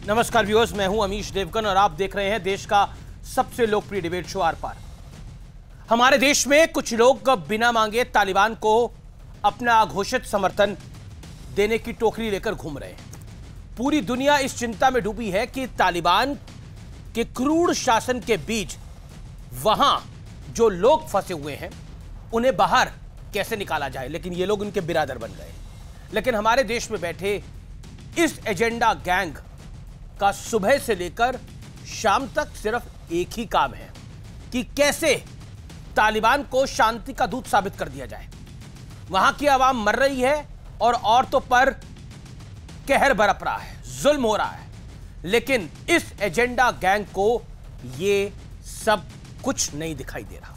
नमस्कार व्यूअर्स, मैं हूं अमीश देवगन और आप देख रहे हैं देश का सबसे लोकप्रिय डिबेट शो आर पार। हमारे देश में कुछ लोग बिना मांगे तालिबान को अपना घोषित समर्थन देने की टोकरी लेकर घूम रहे हैं। पूरी दुनिया इस चिंता में डूबी है कि तालिबान के क्रूर शासन के बीच वहां जो लोग फंसे हुए हैं उन्हें बाहर कैसे निकाला जाए, लेकिन ये लोग उनके बिरादर बन गए। लेकिन हमारे देश में बैठे इस एजेंडा गैंग का सुबह से लेकर शाम तक सिर्फ एक ही काम है कि कैसे तालिबान को शांति का दूत साबित कर दिया जाए। वहां की आवाम मर रही है और औरतों पर कहर बरप रहा है, जुल्म हो रहा है, लेकिन इस एजेंडा गैंग को ये सब कुछ नहीं दिखाई दे रहा।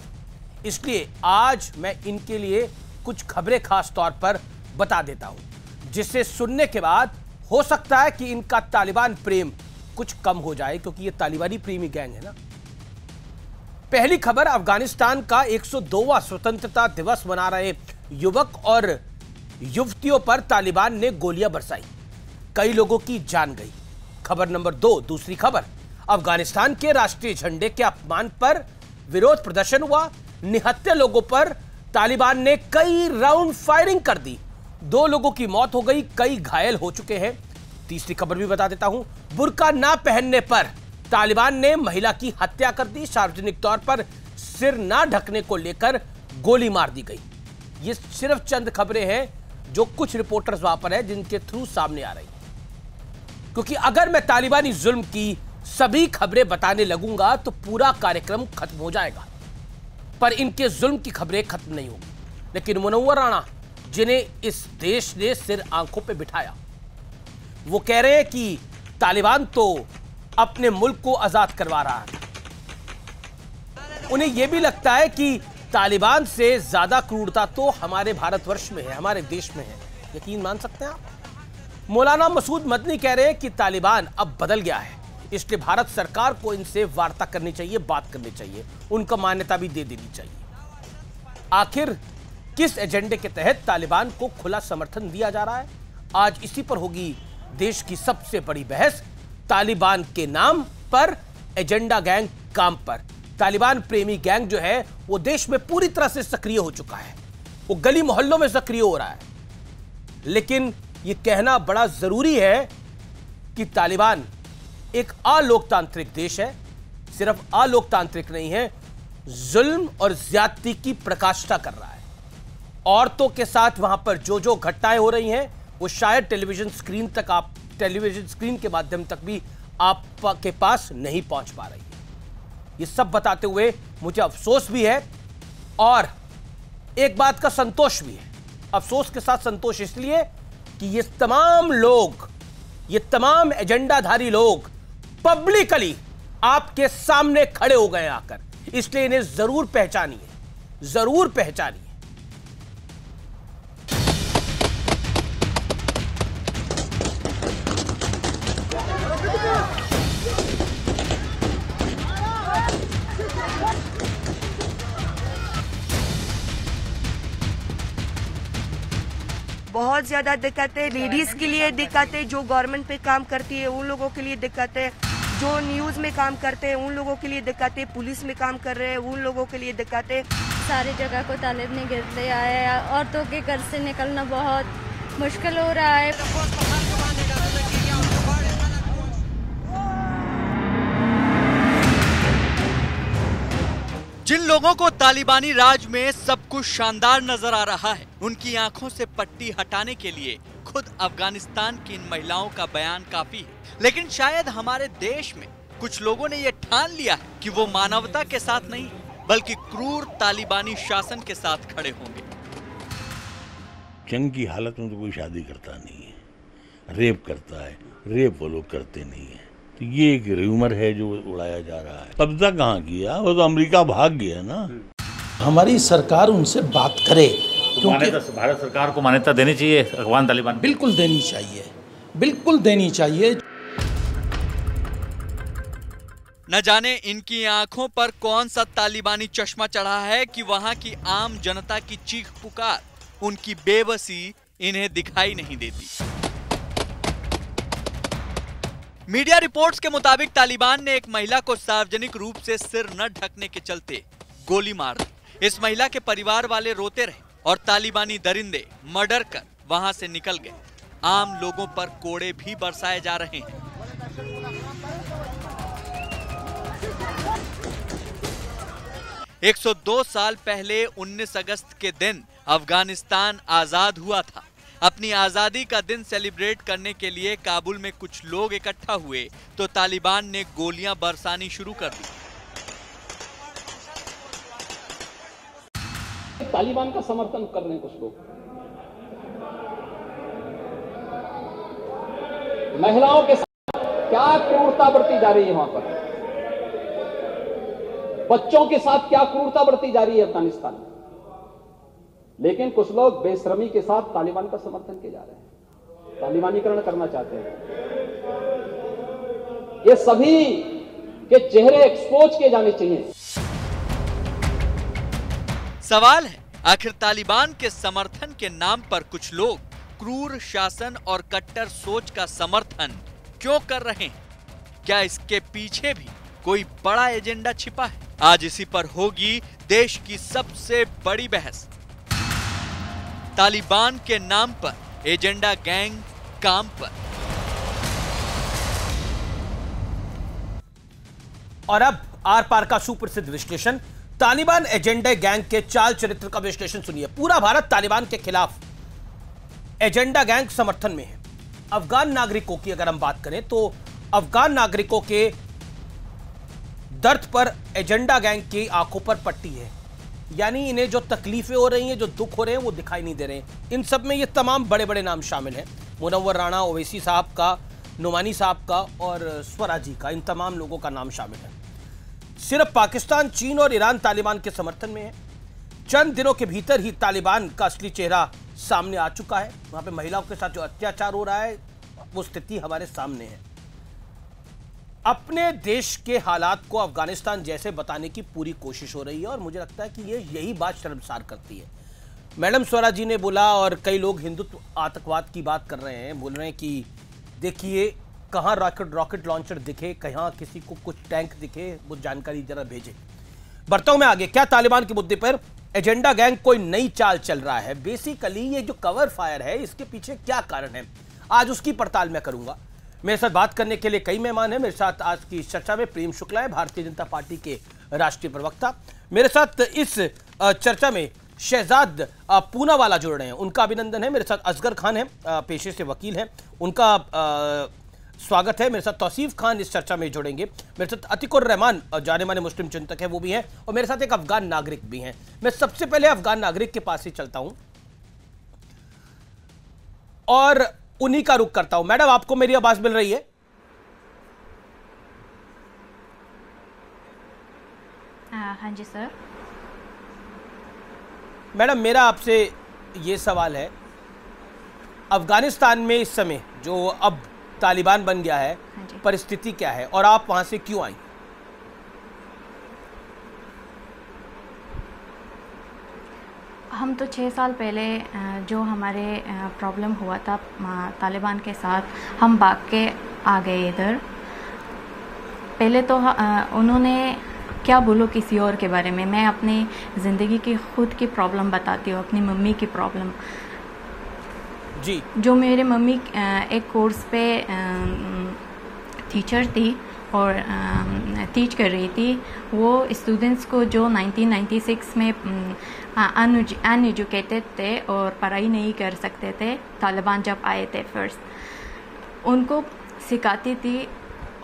इसलिए आज मैं इनके लिए कुछ खबरें खास तौर पर बता देता हूं, जिससे सुनने के बाद हो सकता है कि इनका तालिबान प्रेम कुछ कम हो जाए, क्योंकि ये तालिबानी प्रेमी गैंग है ना। पहली खबर, अफगानिस्तान का 102वां स्वतंत्रता दिवस मना रहे युवक और युवतियों पर तालिबान ने गोलियां बरसाई, कई लोगों की जान गई। खबर नंबर 2, दूसरी खबर, अफगानिस्तान के राष्ट्रीय झंडे के अपमान पर विरोध प्रदर्शन हुआ, निहत्थे लोगों पर तालिबान ने कई राउंड फायरिंग कर दी, 2 लोगों की मौत हो गई, कई घायल हो चुके हैं। तीसरी खबर भी बता देता हूं, बुर्का ना पहनने पर तालिबान ने महिला की हत्या कर दी, सार्वजनिक तौर पर सिर ना ढकने को लेकर गोली मार दी गई। ये सिर्फ चंद खबरें हैं जो कुछ रिपोर्टर्स वहां पर है जिनके थ्रू सामने आ रही, क्योंकि अगर मैं तालिबानी जुल्म की सभी खबरें बताने लगूंगा तो पूरा कार्यक्रम खत्म हो जाएगा, पर इनके जुल्म की खबरें खत्म नहीं होगी। लेकिन मुनव्वर राणा, जिन्हें इस देश ने सिर आंखों पे बिठाया, वो कह रहे हैं कि तालिबान तो अपने मुल्क को आजाद करवा रहा है। उन्हें यह भी लगता है कि तालिबान से ज्यादा क्रूरता तो हमारे भारतवर्ष में है, हमारे देश में है। यकीन मान सकते हैं आप। मौलाना मसूद मदनी कह रहे हैं कि तालिबान अब बदल गया है, इसलिए भारत सरकार को इनसे वार्ता करनी चाहिए, बात करनी चाहिए, उनका मान्यता भी दे देनी चाहिए। आखिर किस एजेंडे के तहत तालिबान को खुला समर्थन दिया जा रहा है, आज इसी पर होगी देश की सबसे बड़ी बहस। तालिबान के नाम पर एजेंडा गैंग काम पर। तालिबान प्रेमी गैंग जो है वो देश में पूरी तरह से सक्रिय हो चुका है, वो गली मोहल्लों में सक्रिय हो रहा है। लेकिन यह कहना बड़ा जरूरी है कि तालिबान एक अलोकतांत्रिक देश है, सिर्फ अलोकतांत्रिक नहीं है, जुल्म और ज्यादती की प्रकाष्ठा कर रहा है। औरतों के साथ वहां पर जो जो घटनाएं हो रही हैं वो शायद टेलीविजन स्क्रीन के माध्यम तक भी आपके पास नहीं पहुंच पा रही है। ये सब बताते हुए मुझे अफसोस भी है और एक बात का संतोष भी है। अफसोस के साथ संतोष इसलिए कि ये तमाम लोग, ये तमाम एजेंडाधारी लोग पब्लिकली आपके सामने खड़े हो गए आकर, इसलिए इन्हें जरूर पहचानिए, जरूर पहचानिए। बहुत ज़्यादा दिक्कत है, लेडीज़ के लिए दिक्कत है, जो गवर्नमेंट पे काम करती है उन लोगों के लिए दिक्कत है, जो न्यूज़ में काम करते हैं उन लोगों के लिए दिक्कत है, पुलिस में काम कर रहे हैं उन लोगों के लिए दिक्कत है। सारी जगह को तालिबान गिरते आए, औरतों के घर से निकलना बहुत मुश्किल हो रहा है। जिन लोगों को तालिबानी राज में सब कुछ शानदार नजर आ रहा है, उनकी आंखों से पट्टी हटाने के लिए खुद अफगानिस्तान की इन महिलाओं का बयान काफी है। लेकिन शायद हमारे देश में कुछ लोगों ने ये ठान लिया है कि वो मानवता के साथ नहीं बल्कि क्रूर तालिबानी शासन के साथ खड़े होंगे। जंग की हालत में तो कोई शादी करता नहीं है, रेप करता है, रेप वो लोग करते नहीं है। तो ये एक र्यूमर है जो उड़ाया जा रहा है। कब्जा कहाँ किया, वो तो अमेरिका भाग गया ना। हमारी सरकार उनसे बात करे, क्योंकि भारत सरकार को मान्यता देनी चाहिए अफगान तालिबान। बिल्कुल देनी चाहिए, बिल्कुल देनी चाहिए। न जाने इनकी आंखों पर कौन सा तालिबानी चश्मा चढ़ा है कि वहां की आम जनता की चीख पुकार, उनकी बेबसी इन्हें दिखाई नहीं देती। मीडिया रिपोर्ट्स के मुताबिक तालिबान ने एक महिला को सार्वजनिक रूप से सिर न ढकने के चलते गोली मार दी। इस महिला के परिवार वाले रोते रहे और तालिबानी दरिंदे मर्डर कर वहां से निकल गए। आम लोगों पर कोड़े भी बरसाए जा रहे हैं। एक 102 साल पहले 19 अगस्त के दिन अफगानिस्तान आजाद हुआ था। अपनी आजादी का दिन सेलिब्रेट करने के लिए काबुल में कुछ लोग इकट्ठा हुए तो तालिबान ने गोलियां बरसानी शुरू कर दी। तालिबान का समर्थन कर रहे हैं कुछ लोग, महिलाओं के साथ क्या क्रूरता बरती जा रही है, वहां पर बच्चों के साथ क्या क्रूरता बरती जा रही है अफगानिस्तान में। लेकिन कुछ लोग बेशर्मी के साथ तालिबान का समर्थन किए जा रहे हैं, तालिबानीकरण करना चाहते हैं। ये सभी के चेहरे एक्सपोज किए जाने चाहिए। सवाल है, आखिर तालिबान के समर्थन के नाम पर कुछ लोग क्रूर शासन और कट्टर सोच का समर्थन क्यों कर रहे हैं? क्या इसके पीछे भी कोई बड़ा एजेंडा छिपा है? आज इसी पर होगी देश की सबसे बड़ी बहस। तालिबान के नाम पर एजेंडा गैंग काम पर। और अब आर पार का सुप्रसिद्ध विश्लेषण, तालिबान एजेंडा गैंग के चाल चरित्र का विश्लेषण सुनिए। पूरा भारत तालिबान के खिलाफ एजेंडा गैंग समर्थन में है। अफगान नागरिकों की अगर हम बात करें तो अफगान नागरिकों के दर्द पर एजेंडा गैंग की आंखों पर पट्टी है, यानी इन्हें जो तकलीफें हो रही हैं, जो दुख हो रहे हैं, वो दिखाई नहीं दे रहे हैं। इन सब में ये तमाम बड़े बड़े नाम शामिल हैं, मुनव्वर राणा, ओवैसी साहब का, नुमानी साहब का और स्वराजी का, इन तमाम लोगों का नाम शामिल है। सिर्फ पाकिस्तान, चीन और ईरान तालिबान के समर्थन में है। चंद दिनों के भीतर ही तालिबान का असली चेहरा सामने आ चुका है। वहां पे महिलाओं के साथ जो अत्याचार हो रहा है, वो स्थिति हमारे सामने है। अपने देश के हालात को अफगानिस्तान जैसे बताने की पूरी कोशिश हो रही है और मुझे लगता है कि यही बात शर्मसार करती है। मैडम स्वराजी ने बोला और कई लोग हिंदुत्व आतंकवाद की बात कर रहे हैं, बोल रहे हैं कि देखिए कहाँ रॉकेट लॉन्चर दिखे, कहाँ किसी को कुछ टैंक दिखे, वो जानकारी जरा भेजे। बढ़ता हूं मैं आगे। क्या तालिबान के मुद्दे पर एजेंडा गैंग कोई नई चाल चल रहा है? बेसिकली ये जो कवर फायर है, इसके पीछे क्या कारण है, आज उसकी पड़ताल मैं करूंगा। मेरे साथ बात करने के लिए कई मेहमान हैं। मेरे साथ आज की इस चर्चा में प्रेम शुक्ला है, भारतीय जनता पार्टी के राष्ट्रीय प्रवक्ता। मेरे साथ इस चर्चा में शहजाद पूनावाला जुड़ रहे हैं, उनका अभिनंदन है। मेरे साथ असगर खान है, पेशे से वकील हैं, उनका स्वागत है। मेरे साथ तौसीफ खान इस चर्चा में जुड़ेंगे। मेरे साथ अतिकुर रहमान, जाने माने मुस्लिम चिंतक है, वो भी हैं, और मेरे साथ एक अफगान नागरिक भी हैं। मैं सबसे पहले अफगान नागरिक के पास ही चलता हूं और उन्हीं का रुख करता हूं। मैडम, आपको मेरी आवाज मिल रही है? हाँ जी सर। मैडम, मेरा आपसे ये सवाल है, अफगानिस्तान में इस समय जो अब तालिबान बन गया है, परिस्थिति क्या है और आप वहां से क्यों आई? हम तो 6 साल पहले जो हमारे प्रॉब्लम हुआ था तालिबान के साथ, हम भाग के आ गए इधर। पहले तो उन्होंने क्या बोलो किसी और के बारे में, मैं अपनी ज़िंदगी की खुद की प्रॉब्लम बताती हूँ, अपनी मम्मी की प्रॉब्लम जी। जो मेरे मम्मी एक कोर्स पे टीचर थी और टीच कर रही थी। वो स्टूडेंट्स को जो 1996 में अनएजुकेटेड थे और पढ़ाई नहीं कर सकते थे, तालिबान जब आए थे फर्स्ट, उनको सिखाती थी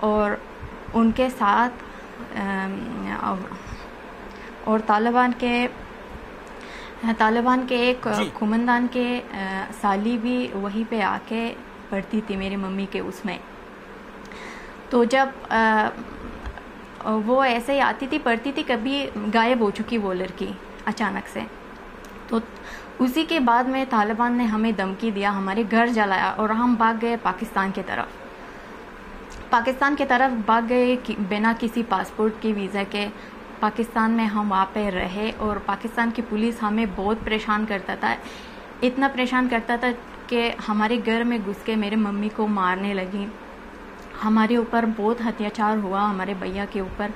और उनके साथ और तालिबान के एक कुमंदान के साली भी वहीं पे आके पढ़ती थी मेरी मम्मी के उसमें। तो जब वो ऐसे ही आती थी, पढ़ती थी, कभी गायब हो चुकी वो लड़की अचानक से। तो उसी के बाद में तालिबान ने हमें धमकी दिया, हमारे घर जलाया और हम भाग गए पाकिस्तान की तरफ भाग गए बिना किसी पासपोर्ट की वीज़ा के। पाकिस्तान में हम वहाँ पे रहे और पाकिस्तान की पुलिस हमें बहुत परेशान करता था, इतना परेशान करता था कि हमारे घर में घुस के मेरे मम्मी को मारने लगी। हमारे ऊपर बहुत अत्याचार हुआ, हमारे भैया के ऊपर।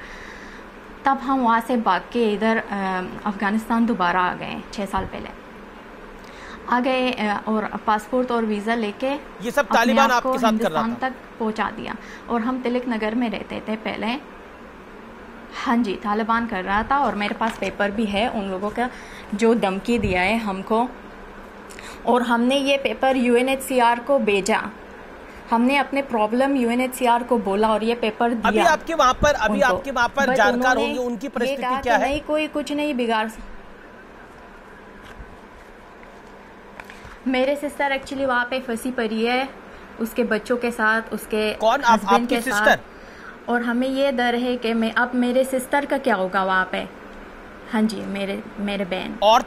तब हम वहाँ से भाग के इधर अफ़गानिस्तान दोबारा आ गए, 6 साल पहले आ गए, और पासपोर्ट और वीज़ा लेके ये सब तालिबान आपके साथ कर रहा था? हिंदुस्तान तक पहुँचा दिया। और हम तिलक नगर में रहते थे पहले। हाँ जी, तालिबान कर रहा था, और मेरे पास पेपर भी है उन लोगों का जो धमकी दिया है हमको। और हमने ये पेपर UNHCR को भेजा, हमने अपने प्रॉब्लम UNHCR को बोला और ये पेपर दिया। अभी आपके वहाँ पर जानकार होंगे, उनकी परिस्थिति क्या है? नहीं, कोई कुछ नहीं बिगाड़। मेरे सिस्टर एक्चुअली वहाँ पे फंसी पड़ी है उसके बच्चों के साथ, उसके कौन? हस्बैंड के सिस्टर? साथ। और हमें ये डर है कि अब मेरे सिस्टर का क्या होगा वहाँ पे। हाँ जी, मेरे बहन। और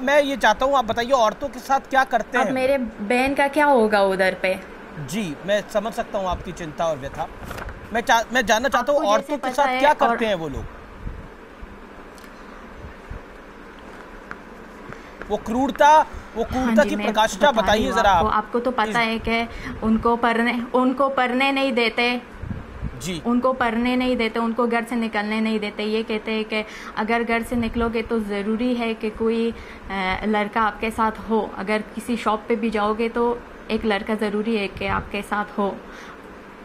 मैं ये चाहता हूँ आप बताइए, औरतों के साथ क्या करते हैं? अब मेरे बहन का क्या होगा उधर पे? जी, मैं समझ सकता हूँ आपकी चिंता और व्यथा। मैं जानना चाहता हूँ औरतों के साथ क्या करते हैं वो लोग? वो क्रूरता हाँ की प्रकाष्ठा बताइए जरा। आपको तो पता है कि उनको पढ़ने नहीं देते जी, उनको पढ़ने नहीं देते, उनको घर से निकलने नहीं देते। ये कहते हैं कि अगर घर से निकलोगे तो ज़रूरी है कि कोई लड़का आपके साथ हो। अगर किसी शॉप पे भी जाओगे तो एक लड़का ज़रूरी है कि आपके साथ हो,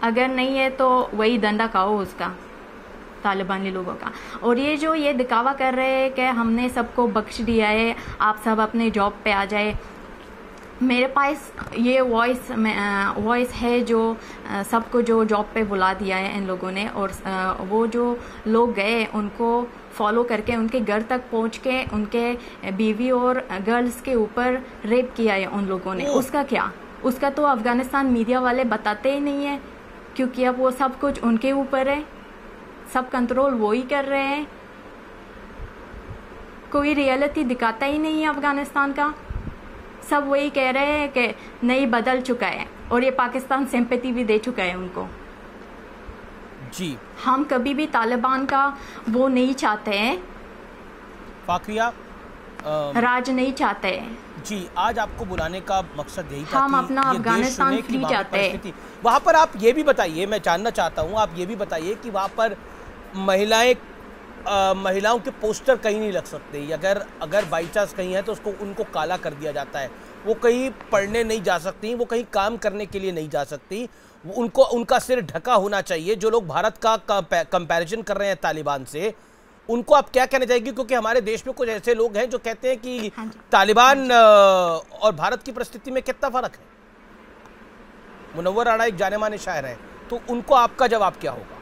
अगर नहीं है तो वही डंडा खाओ उसका, तालिबानी लोगों का। और ये दिखावा कर रहे हैं कि हमने सबको बख्श दिया है, आप सब अपने जॉब पे आ जाए। मेरे पास ये वॉइस है जो सबको जो जॉब पे बुला दिया है इन लोगों ने। और वो जो लोग गए उनको फॉलो करके उनके घर तक पहुंच के उनके बीवी और गर्ल्स के ऊपर रेप किया है उन लोगों ने। उसका क्या? उसका तो अफगानिस्तान मीडिया वाले बताते ही नहीं है, क्योंकि अब वो सब कुछ उनके ऊपर है, सब कंट्रोल वो ही कर रहे हैं। कोई रियलिटी दिखाता ही नहीं है अफगानिस्तान का। सब वही कह रहे हैं कि नहीं, बदल चुका है, और ये पाकिस्तान सिंपैथी भी दे चुका है उनको। जी, हम कभी भी तालिबान का वो नहीं चाहते हैं, फाकरिया राज नहीं चाहते हैं। जी, आज आपको बुलाने का मकसद यही था हम कि अपना अफगानिस्तान फ्री चाहते हैं। वहाँ पर आप ये भी बताइए, मैं जानना चाहता हूँ, आप ये भी बताइए कि वहाँ पर महिलाओं के पोस्टर कहीं नहीं लग सकते। अगर बाई चांस कहीं है तो उनको काला कर दिया जाता है। वो कहीं पढ़ने नहीं जा सकती, वो कहीं काम करने के लिए नहीं जा सकती, उनका सिर ढका होना चाहिए। जो लोग भारत का कंपैरिजन कर रहे हैं तालिबान से, उनको आप क्या कहना चाहेंगे? क्योंकि हमारे देश में कुछ ऐसे लोग हैं जो कहते हैं कि तालिबान और भारत की परिस्थिति में कितना फर्क है। मुनव्वर राणा एक जाने माने शायर हैं, तो उनको आपका जवाब क्या होगा?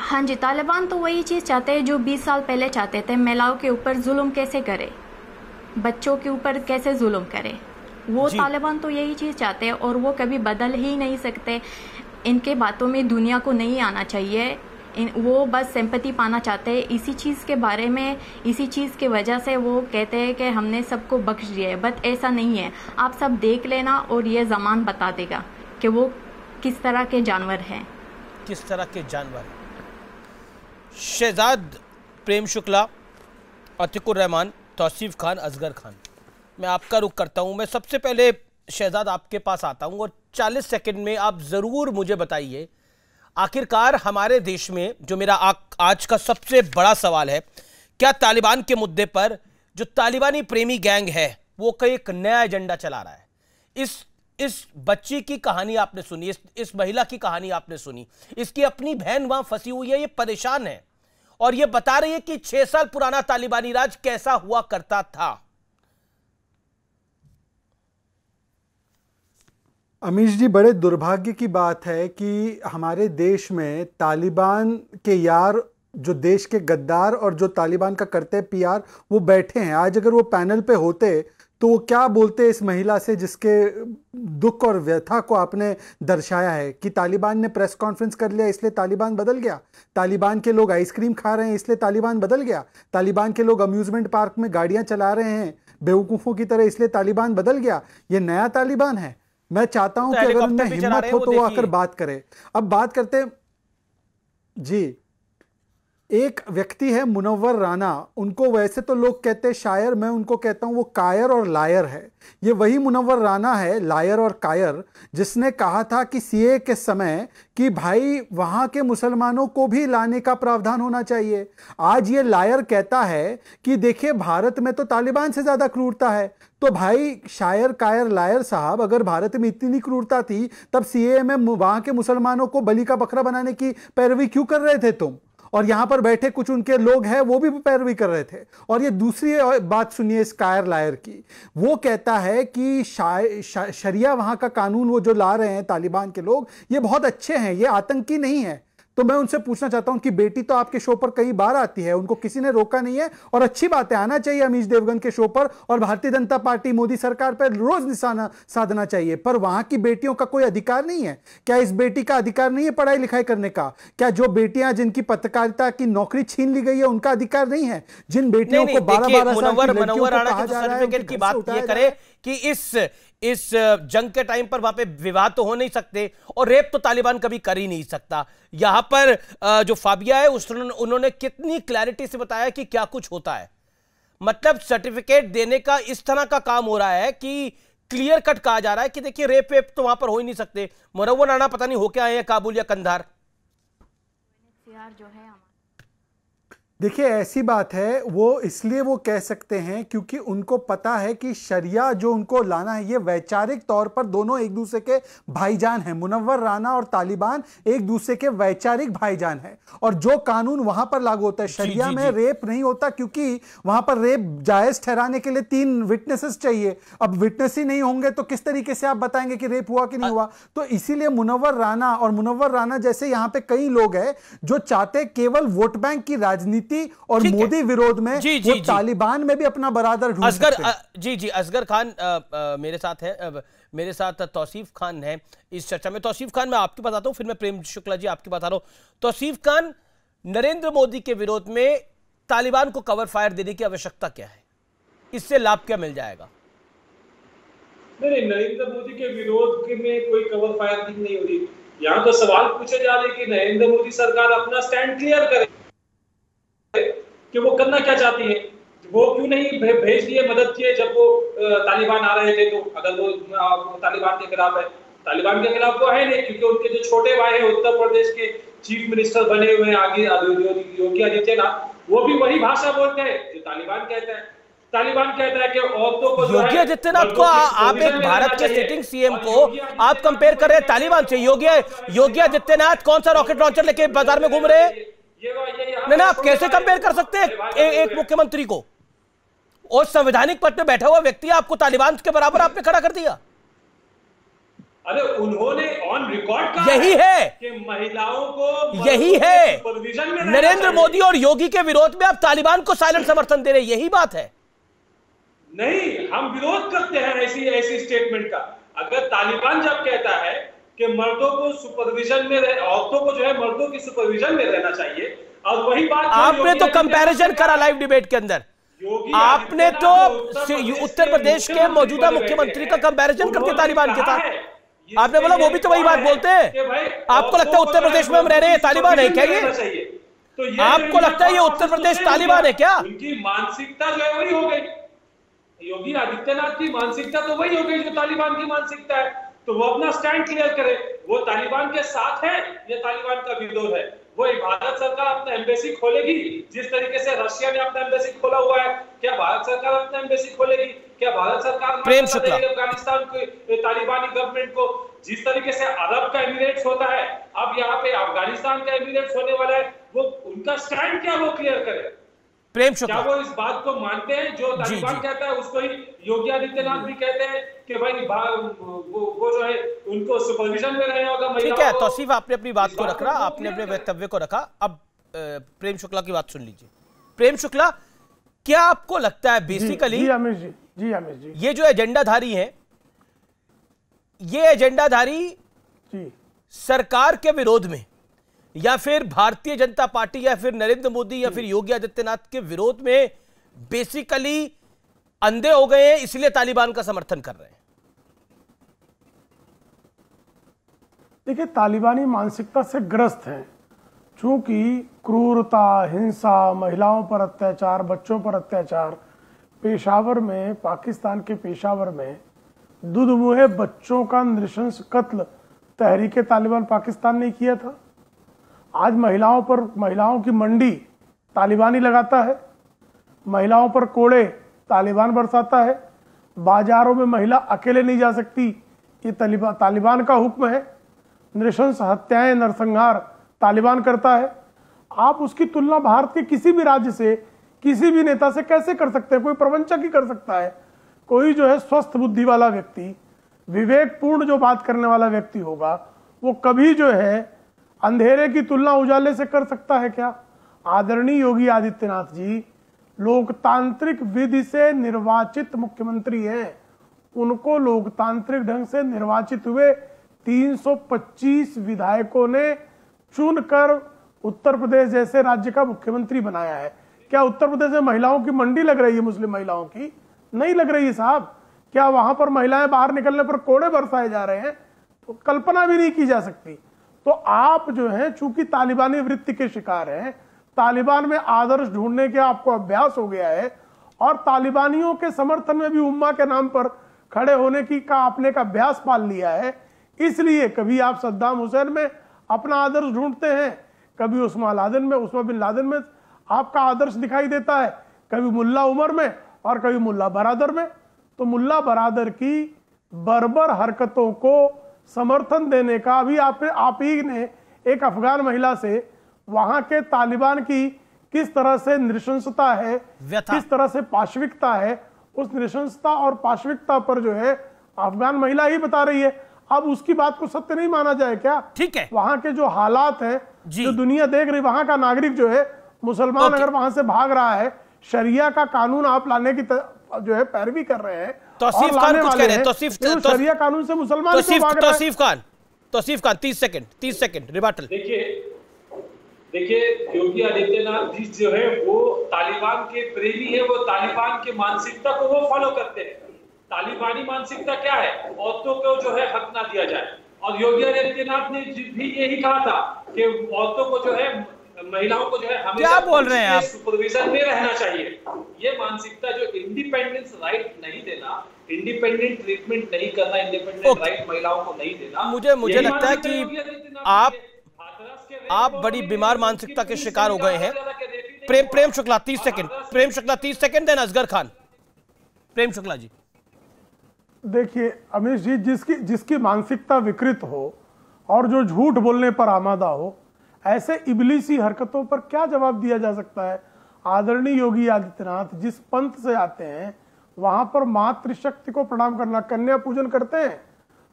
हाँ जी, तालिबान तो वही चीज़ चाहते हैं जो 20 साल पहले चाहते थे। महिलाओं के ऊपर जुल्म कैसे करे, बच्चों के ऊपर कैसे जुल्म करे, वो तालिबान तो यही चीज़ चाहते हैं, और वो कभी बदल ही नहीं सकते। इनके बातों में दुनिया को नहीं आना चाहिए, वो बस सिंपैथी पाना चाहते हैं। इसी चीज़ के बारे में, इसी चीज़ की वजह से वो कहते हैं कि हमने सबको बख्श दिया है। बट ऐसा नहीं है, आप सब देख लेना और ये ज़मान बता देगा कि वो किस तरह के जानवर हैं। किस तरह के जानवर? शहजाद प्रेम शुक्ला, अतिकुर रहमान, तौसीफ खान, असगर खान, मैं आपका रुख करता हूं। मैं सबसे पहले शहजाद आपके पास आता हूं और 40 सेकंड में आप ज़रूर मुझे बताइए, आखिरकार हमारे देश में जो मेरा आज का सबसे बड़ा सवाल है, क्या तालिबान के मुद्दे पर जो तालिबानी प्रेमी गैंग है वो कई एक नया एजेंडा चला रहा है? इस बच्ची की कहानी आपने सुनी, इस महिला की कहानी आपने सुनी, इसकी अपनी बहन वहां फंसी हुई है, ये परेशान है और ये बता रही है कि 6 साल पुराना तालिबानी राज कैसा हुआ करता था। अमीश जी, बड़े दुर्भाग्य की बात है कि हमारे देश में तालिबान के यार, जो देश के गद्दार और जो तालिबान का करते पीआर, वो बैठे हैं। आज अगर वो पैनल पे होते तो वो क्या बोलते इस महिला से जिसके दुख और व्यथा को आपने दर्शाया है कि तालिबान ने प्रेस कॉन्फ्रेंस कर लिया इसलिए तालिबान बदल गया, तालिबान के लोग आइसक्रीम खा रहे हैं इसलिए तालिबान बदल गया, तालिबान के लोग अम्यूजमेंट पार्क में गाड़ियां चला रहे हैं बेवकूफ़ों की तरह इसलिए तालिबान बदल गया। ये नया तालिबान है। मैं चाहता हूं कि अगर उनमें हिम्मत हो तो वो आकर बात करे। अब बात करते जी, एक व्यक्ति है मुनव्वर राना, उनको वैसे तो लोग कहते हैं शायर, मैं उनको कहता हूं वो कायर और लायर है। ये वही मुनव्वर राना है, लायर और कायर, जिसने कहा था कि सीए के समय कि भाई वहां के मुसलमानों को भी लाने का प्रावधान होना चाहिए। आज ये लायर कहता है कि देखिए भारत में तो तालिबान से ज्यादा क्रूरता है। तो भाई शायर कायर लायर साहब, अगर भारत में इतनी क्रूरता थी तब सीए में वहां के मुसलमानों को बलि का बकरा बनाने की पैरवी क्यों कर रहे थे तुम? और यहां पर बैठे कुछ उनके लोग हैं वो भी पैरवी कर रहे थे। और ये दूसरी बात सुनिए इस कायर लायर की, वो कहता है कि शरिया वहां का कानून वो जो ला रहे हैं तालिबान के लोग, ये बहुत अच्छे हैं, ये आतंकी नहीं है। तो मैं उनसे पूछना चाहता हूं कि बेटी तो आपके शो पर कई बार आती है, उनको किसी ने रोका नहीं है, और अच्छी बात है, आना चाहिए अमीश देवगन के शो पर, और भारतीय जनता पार्टी मोदी सरकार पर रोज निशाना साधना चाहिए। पर वहां की बेटियों का कोई अधिकार नहीं है क्या? इस बेटी का अधिकार नहीं है पढ़ाई लिखाई करने का क्या? जो बेटियां जिनकी पत्रकारिता की नौकरी छीन ली गई है उनका अधिकार नहीं है? जिन बेटियों को 12-12 साल की लड़कियों को कहा जा रहा है की बात ये करे कि इस जंग के टाइम पर वहां पे विवाह तो हो नहीं सकते, और रेप तो तालिबान कभी कर ही नहीं सकता। यहां पर जो फाबिया है उन्होंने कितनी क्लैरिटी से बताया कि क्या कुछ होता है। मतलब सर्टिफिकेट देने का इस तरह का काम हो रहा है कि क्लियर कट कहा जा रहा है कि देखिए रेप वेप तो वहां पर हो ही नहीं सकते। मुनव्वर राना पता नहीं हो क्या आए हैं काबुल या कंधार। जो है देखिए ऐसी बात है, वो इसलिए वो कह सकते हैं क्योंकि उनको पता है कि शरिया जो उनको लाना है ये वैचारिक तौर पर दोनों एक दूसरे के भाईजान हैं। मुनव्वर राना और तालिबान एक दूसरे के वैचारिक भाईजान हैं, और जो कानून वहां पर लागू होता है शरिया में रेप नहीं होता, क्योंकि वहां पर रेप जायज ठहराने के लिए 3 विटनेसेस चाहिए। अब विटनेस ही नहीं होंगे तो किस तरीके से आप बताएंगे कि रेप हुआ कि नहीं हुआ? तो इसीलिए मुनव्वर राना जैसे यहां पे कई लोग हैं जो चाहते केवल वोट बैंक की राजनीति और मोदी विरोध में वो तालिबान में भी अपना बरादर ढूंढ सकते हैं। जी असगर खान मेरे साथ है, मेरे साथ तौसीफ खान है इस चर्चा में। तौसीफ खान मैं आपकी बताता हूं, फिर मैं प्रेम शुक्ला जी आपकी बता रहा हूं। तौसीफ खान, नरेंद्र मोदी के विरोध में तालिबान को कवर फायर देने की आवश्यकता क्या है? इससे लाभ क्या मिल जाएगा? नहीं, नरेंद्र मोदी के विरोध में कोई कवर फायर नहीं हो रही। यहाँ तो सवाल पूछे जा रहे कि नरेंद्र मोदी सरकार अपना स्टैंड क्लियर करे कि वो करना क्या चाहती है। वो क्यों नहीं भेज दिए, मदद किए जब वो तालिबान आ रहे थे? तो अगर वो तालिबान के खिलाफ है, तालिबान के खिलाफ वो है नहीं, क्योंकि उनके जो छोटे भाई हैं उत्तर प्रदेश के चीफ मिनिस्टर बने हुए हैं आगे योगी आदित्यनाथ, वो भी वही भाषा बोलते हैं जो तालिबान कहता है। तालिबान कहता है कि औरतों को योगी आदित्यनाथ को आप एक भारत के सिटिंग सीएम को आप कंपेयर कर रहे हैं तालिबान से। योगी आदित्यनाथ कौन सा रॉकेट लॉन्चर लेके बाजार में घूम रहे हैं? नहीं, आप कैसे कंपेयर कर सकते हैं एक मुख्यमंत्री को? और संवैधानिक पद पे बैठा हुआ व्यक्ति आपको तालिबान के बराबर आपने खड़ा कर दिया। अरे उन्होंने ऑन रिकॉर्ड कहा यही है कि महिलाओं को, यही है नरेंद्र मोदी और योगी के विरोध में आप तालिबान को साइलेंट समर्थन दे रहे हैं, यही बात है। नहीं, हम विरोध करते हैं ऐसी स्टेटमेंट का। अगर तालिबान जब कहता है कि मर्दों को सुपरविजन में औरतों को जो है मर्दों की सुपरविजन में रहना चाहिए, और वही बात आपने तो कंपैरिजन करा लाइव डिबेट के अंदर। आपने तो उत्तर प्रदेश के मौजूदा मुख्यमंत्री का कंपैरिजन करके तालिबान के साथ आपने बोला वो भी तो वही बात बोलते हैं। आपको लगता है उत्तर प्रदेश में हम रह रहे हैं तालिबान है क्या? ये आपको लगता है ये उत्तर प्रदेश तालिबान है क्या? उनकी मानसिकता जो है वही हो गई, योगी आदित्यनाथ की मानसिकता तो वही हो गई जो तालिबान की मानसिकता है। तो वो अपना स्टैंड क्लियर करे, वो तालिबान के साथ है या तालिबान का विरोध है। वो भारत सरकार अपना एम्बेसी खोलेगी जिस तरीके से रशिया ने अपना एम्बेसी खोला हुआ है, क्या भारत सरकार अपना एम्बेसी खोलेगी? क्या भारत सरकार अफगानिस्तान को तालिबानी गवर्नमेंट को जिस तरीके से अरब का एमिरेट्स होता है, अब यहाँ पे अफगानिस्तान का एमिरेट्स होने वाला है, वो उनका स्टैंड क्या वो क्लियर करे? प्रेम शुक्ला, क्या वो इस बात को मानते हैं जो तालिबान कहता है उसको ही योगी आदित्यनाथ भी कहते हैं कि भाई वो जो है उनको सुपरविजन में रहना होगा? ठीक है तौसीफ, आपने अपनी बात को रखा, आपने अपने वक्तव्य को रखा। अब प्रेम शुक्ला की बात सुन लीजिए। प्रेम शुक्ला, क्या आपको लगता है बेसिकली जी आमिर जी ये जो एजेंडाधारी हैं, ये एजेंडाधारी सरकार के विरोध में या फिर भारतीय जनता पार्टी या फिर नरेंद्र मोदी या फिर योगी आदित्यनाथ के विरोध में बेसिकली अंधे हो गए हैं, इसलिए तालिबान का समर्थन कर रहे हैं? देखिए, तालिबानी मानसिकता से ग्रस्त हैं। चूंकि क्रूरता, हिंसा, महिलाओं पर अत्याचार, बच्चों पर अत्याचार पेशावर में, पाकिस्तान के पेशावर में दुधमुहे बच्चों का नृशंस कत्ल तहरीके तालिबान पाकिस्तान ने किया था। आज महिलाओं की मंडी तालिबान ही लगाता है, महिलाओं पर कोड़े तालिबान बरसाता है, बाजारों में महिला अकेले नहीं जा सकती, ये तालिबान का हुक्म है। नृशंस हत्याएं, नरसंहार तालिबान करता है। आप उसकी तुलना भारत के किसी भी राज्य से, किसी भी नेता से कैसे कर सकते हैं? कोई प्रवंचक ही कर सकता है। कोई जो है स्वस्थ बुद्धि वाला व्यक्ति, विवेकपूर्ण जो बात करने वाला व्यक्ति होगा, वो कभी जो है अंधेरे की तुलना उजाले से कर सकता है क्या? आदरणीय योगी आदित्यनाथ जी लोकतांत्रिक विधि से निर्वाचित मुख्यमंत्री हैं। उनको लोकतांत्रिक ढंग से निर्वाचित हुए 325 विधायकों ने चुनकर उत्तर प्रदेश जैसे राज्य का मुख्यमंत्री बनाया है। क्या उत्तर प्रदेश में महिलाओं की मंडी लग रही है? मुस्लिम महिलाओं की नहीं लग रही है साहब। क्या वहां पर महिलाएं बाहर निकलने पर कोड़े बरसाए जा रहे हैं? तो कल्पना भी नहीं की जा सकती। तो आप जो है चूंकि तालिबानी वृत्ति के शिकार हैं, तालिबान में आदर्श ढूंढने के आपको अभ्यास हो गया है और तालिबानियों के समर्थन में भी उम्मा के नाम पर खड़े होने की का आपने का अभ्यास पाल लिया है। इसलिए कभी आप सद्दाम हुसैन में अपना आदर्श ढूंढते हैं, कभी उस्मा बिन लादेन में आपका आदर्श दिखाई देता है, कभी मुल्ला उमर में और कभी मुल्ला बरादर में। तो मुल्ला बरादर की बर्बर हरकतों को समर्थन देने का अभी आप ही ने एक अफगान महिला से वहां के तालिबान की किस तरह से नृशंसता है, किस तरह से पाशविकता है, उस नृशंसता और पाशविकता पर जो है अफगान महिला ही बता रही है। अब उसकी बात को सत्य नहीं माना जाए क्या? ठीक है, वहां के जो हालात हैं, जो दुनिया देख रही, वहां का नागरिक जो है मुसलमान अगर वहां से भाग रहा है, शरिया का कानून आप लाने की जो है पैरवी कर रहे हैं। तौसीफ खान कुछ कह रहे हैं। शरिया कानून से मुसलमान तौसीफ खान 30 सेकंड रिबाटल। देखिए योगी आदित्यनाथ जी जो है वो तालिबान के प्रेमी है, वो तालिबान के मानसिकता को वो फॉलो करते हैं। तालिबानी मानसिकता क्या है? औरतों को जो है हक ना दिया जाए, और योगी आदित्यनाथ ने भी यही कहा था कि औरतों को जो है, महिलाओं को जो है हमेशा क्या बोल रहे हैं आप? सुपरविजन में रहना चाहिए। ये मानसिकता जो इंडिपेंडेंस राइट नहीं देना, इंडिपेंडेंट ट्रीटमेंट नहीं करना, इंडिपेंडेंट राइट महिलाओं को नहीं देना, मुझे लगता है कि आप बड़ी बीमार मानसिकता के शिकार हो गए हैं। Prem Shukla 30 second, then Asghar Khan. प्रेम शुक्ला जी। देखिए अमीश जी, जिसकी मानसिकता विकृत हो और जो झूठ बोलने पर आमादा हो, ऐसे इबलीसी हरकतों पर क्या जवाब दिया जा सकता है? आदरणीय योगी आदित्यनाथ जिस पंथ से आते हैं वहां पर मातृशक्ति को प्रणाम करना, कन्या पूजन करते हैं।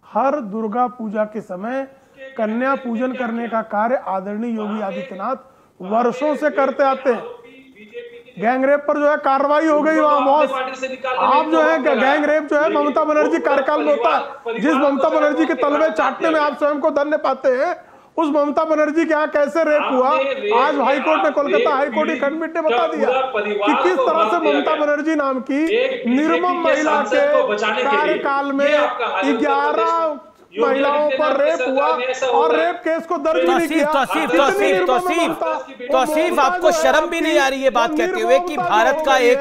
हर दुर्गा पूजा के समय कन्या पूजन करने का कार्य आदरणीय योगी आदित्यनाथ वर्षों से करते आते हैं। गैंगरेप पर जो है कार्रवाई हो गई वहां बॉस। आप जो है गैंग रेप जो है ममता बनर्जी कार्यकाल में होता है। जिस ममता बनर्जी के तलवे चाटने में आप स्वयं को धन्य पाते हैं, उस ममता बनर्जी के यहाँ कैसे रेप हुआ, आज हाईकोर्ट में, कोलकाता हाईकोर्ट की खंडपीठ ने बता दिया कि किस तरह से ममता बनर्जी नाम की निर्मम महिला के कार्यकाल में 11 महिलाओं पर रेप हुआ और रेप केस को दर्ज नहीं किया। तौसीफ आपको शर्म भी नहीं आ रही है बात कहते हुए कि भारत का एक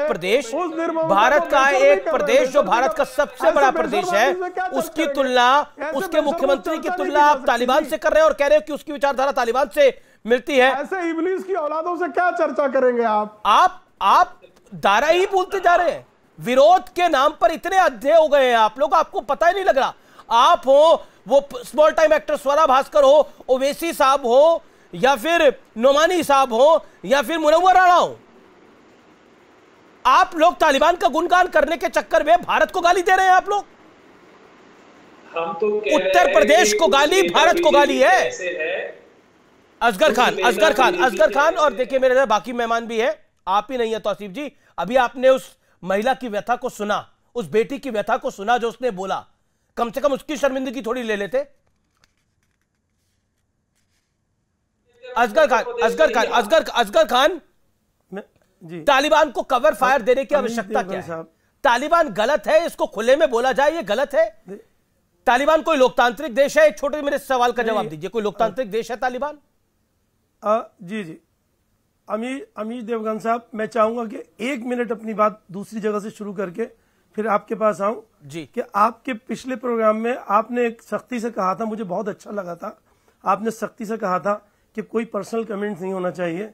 प्रदेश जो भारत का सबसे बड़ा प्रदेश है, उसकी तुलना, उसके मुख्यमंत्री की तुलना आप तालिबान से कर रहे हैं और कह रहे हो कि उसकी विचारधारा तालिबान से मिलती है। ऐसे इब्लीस की औलादों से क्या चर्चा करेंगे आप दायरा ही भूलते जा रहे हैं। विरोध के नाम पर इतने अध्यय हो गए हैं आप लोग, आपको पता ही नहीं लग रहा। आप हो, वो small time actor Swara Bhaskar हो, ओवैसी साहब हो, या फिर नोमानी साहब हो, या फिर मुनव्वर राणा हो, आप लोग तालिबान का गुणगान करने के चक्कर में भारत को गाली दे रहे हैं। आप लोग हम तो उत्तर प्रदेश को गाली, भारत को गाली है। असगर खान और देखिए मेरे बाकी मेहमान भी है, आप ही नहीं है तौसीफ जी। अभी आपने उस महिला की व्यथा को सुना, उस बेटी की व्यथा को सुना जो उसने बोला, कम से कम उसकी शर्मिंदगी थोड़ी ले लेते। असगर खान तालिबान को कवर फायर देने की आवश्यकता क्या है? तालिबान गलत है, इसको खुले में बोला जाए, ये गलत है। तालिबान कोई लोकतांत्रिक देश है? एक छोटे मेरे सवाल का जवाब दीजिए, कोई लोकतांत्रिक देश है तालिबान? जी जी, अमीश देवगन साहब, मैं चाहूंगा कि 1 मिनट अपनी बात दूसरी जगह से शुरू करके फिर आपके पास आऊं जी। कि आपके पिछले प्रोग्राम में आपने एक सख्ती से कहा था, मुझे बहुत अच्छा लगा था, आपने सख्ती से कहा था कि कोई पर्सनल कमेंट्स नहीं होना चाहिए।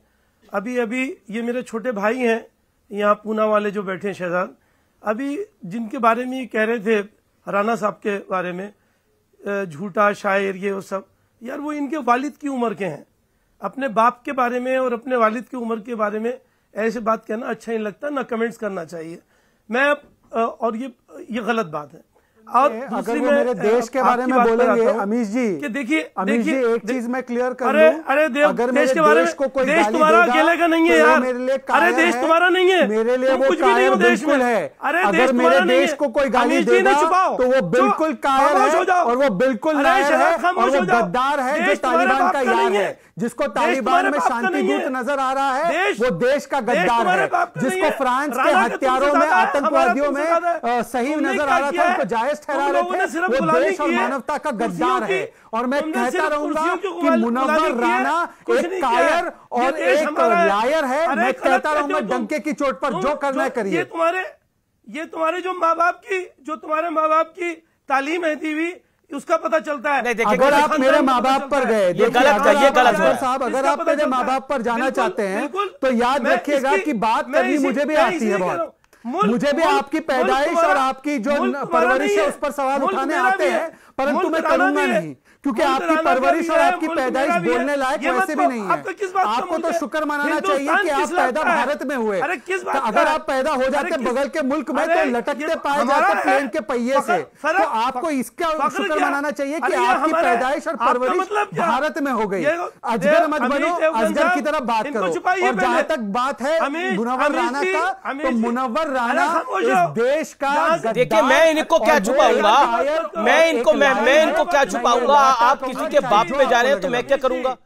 अभी अभी ये मेरे छोटे भाई हैं यहाँ पूना वाले जो बैठे हैं शहजाद, अभी जिनके बारे में ये कह रहे थे राणा साहब के बारे में, झूठा शायर ये वो सब, यार वो इनके वालिद की उम्र के हैं। अपने बाप के बारे में और अपने वालिद की उम्र के बारे में ऐसे बात कहना अच्छा नहीं लगता, ना कमेंट्स करना चाहिए। मैं और ये गलत बात है। और अगर वो मेरे देश के बारे में बोलेंगे अमीश जी, कि देखिए अमीश जी एक चीज मैं क्लियर कर अरे दूं, अरे अगर देश के बारे में, को कोई देश तुम्हारा अकेले का नहीं है यार, मेरे लिए अरे देश तुम्हारा नहीं है, मेरे लिए वो कुछ भी नहीं हो देश में है। अरे अगर मेरे देश को कोई गाली देगा तो वो बिल्कुल कायर है और वो बिल्कुल नायर है और वो गद्दार है जो तालिबान का यार है। जिसको तालिबान में शांति दूत नजर आ रहा है वो देश का गद्दार है। जिसको फ्रांस के हत्यारों में, आतंकवादियों में सही नजर आ रहा था, उनको जायज ठहरा रहे थे, वो देश और मानवता का गद्दार है। और मैं कहता रहूंगा कि मुनव्वर राणा एक कायर और एक लायर है। मैं कहता रहूंगा डंके की चोट पर जो करना है करिए। ये तुम्हारे जो तुम्हारे माँ बाप की तालीम है दी हुई, उसका पता चलता है। अगर आप मेरे माँ बाप पर गए, ये गलत है साहब, अगर आप मेरे माँ बाप पर जाना चाहते हैं तो याद रखिएगा कि बात करनी मुझे भी आती है बहुत। मुझे भी आपकी पैदाइश और आपकी जो परवरिश है उस पर सवाल उठाने आते हैं, परंतु मैं करूंगा नहीं, क्योंकि आपकी परवरिश और आपकी पैदाइश बोलने लायक वैसे भी नहीं है। आपको तो शुक्र मनाना चाहिए कि आप पैदा भारत में हुए। अगर आप पैदा हो जाते बगल के मुल्क में तो लटकते पाए जाते प्लेन के पहिए से, तो आपको इसका शुक्र मनाना चाहिए कि आपकी पैदाइश और परवरिश भारत में हो गई। अजगर मत बनो, अजगर की तरफ बात करो। और जहां तक बात है मुनव्वर राणा का, तो मुनव्वर राणा इस देश का, देखिए मैं इनको क्या छुपाऊंगा, मैं इनको क्या छुपाऊंगा। आप किसी के बाप पे जा रहे हैं तो मैं क्या करूंगा?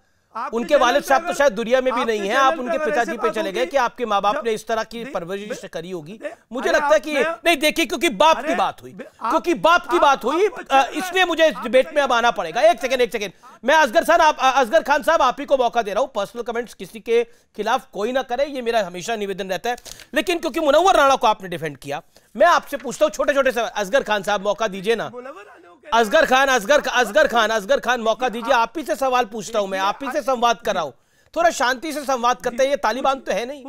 उनके वालिद साहब तो शायद दुनिया में भी नहीं है, आप उनके पिताजी पे चले गए कि आपके माँ बाप ने इस तरह की परवरिश करी होगी। मुझे लगता है कि नहीं, देखिए क्योंकि बाप की बात हुई, इसलिए मुझे इस डिबेट में अब आना पड़ेगा। एक सेकंड, मैं असगर खान साहब आप ही को मौका दे रहा हूं। पर्सनल कमेंट्स किसी के खिलाफ कोई ना करे, ये मेरा हमेशा निवेदन रहता है। लेकिन क्योंकि मुनव्वर राणा को आपने डिफेंड किया, मैं आपसे पूछता हूं छोटे-छोटे से। असगर खान साहब मौका दीजिए ना। असगर खान मौका दीजिए। आप ही से सवाल पूछता हूं मैं, आप ही से संवाद कर रहा हूं। थोड़ा शांति से संवाद करते हैं। ये तालिबान तो है नहीं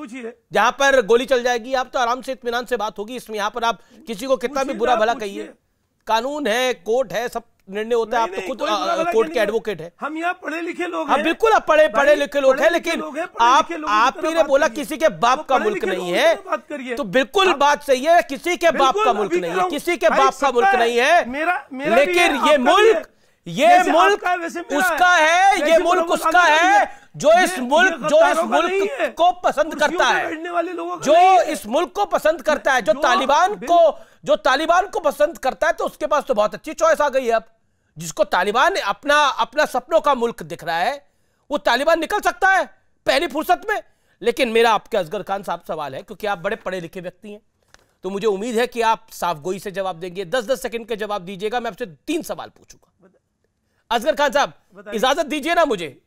जहां पर गोली चल जाएगी। आप तो आराम से इत्मीनान से बात होगी। इसमें यहां पर आप किसी को कितना भी बुरा भला कहिए, कानून है, कोर्ट है, सब निर्णय होता है। आप तो खुद कोर्ट के एडवोकेट है। हम यहाँ पढ़े लिखे लोग हैं। बिल्कुल आप पढ़े लिखे लोग हैं, लेकिन आप ही ने बोला किसी के बाप का मुल्क नहीं है, तो बिल्कुल बात सही है, किसी के बाप का मुल्क नहीं है, किसी के बाप का मुल्क नहीं है। लेकिन ये मुल्क उसका है, ये मुल्क उसका है जो इस मुल्क को पसंद करता है, जो इस मुल्क को पसंद करता है, जो तालिबान को पसंद करता है। तो उसके पास तो बहुत अच्छी चॉइस आ गई है। अब जिसको तालिबान अपना सपनों का मुल्क दिख रहा है, वो तालिबान निकल सकता है पहली फुर्सत में। लेकिन मेरा आपके असगर खान साहब सवाल है, क्योंकि आप बड़े पढ़े लिखे व्यक्ति हैं, तो मुझे उम्मीद है कि आप साफगोई से जवाब देंगे। 10-10 सेकंड के जवाब दीजिएगा। मैं आपसे 3 सवाल पूछूंगा। असगर खान साहब इजाजत दीजिए ना, मुझे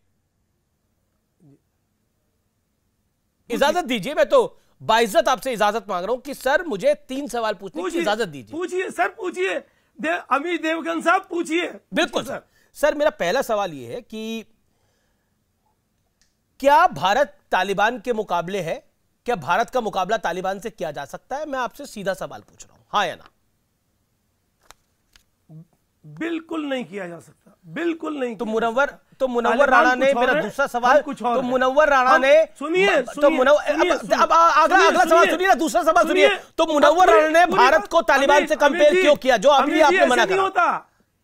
इजाजत दीजिए। मैं तो बाइज्जत आपसे इजाजत मांग रहा हूं कि सर मुझे 3 सवाल पूछने की इजाजत दीजिए। पूछिए सर, पूछिए। अमीश देवगन साहब पूछिए। बिल्कुल सर, मेरा पहला सवाल यह है कि क्या भारत तालिबान के मुकाबले है? क्या भारत का मुकाबला तालिबान से किया जा सकता है? मैं आपसे सीधा सवाल पूछ रहा हूं, हाँ या ना? बिल्कुल नहीं किया जा सकता, बिल्कुल नहीं। तो मुनव्वर राणा ने, मेरा दूसरा सवाल, तो मुनव्वर राणा ने, सुनिए, अब अगला सवाल सुनिए ना, दूसरा सवाल सुनिए। तो मुनव्वर राणा ने भारत को तालिबान से कंपेयर क्यों किया, जो अभी आपने मना करा?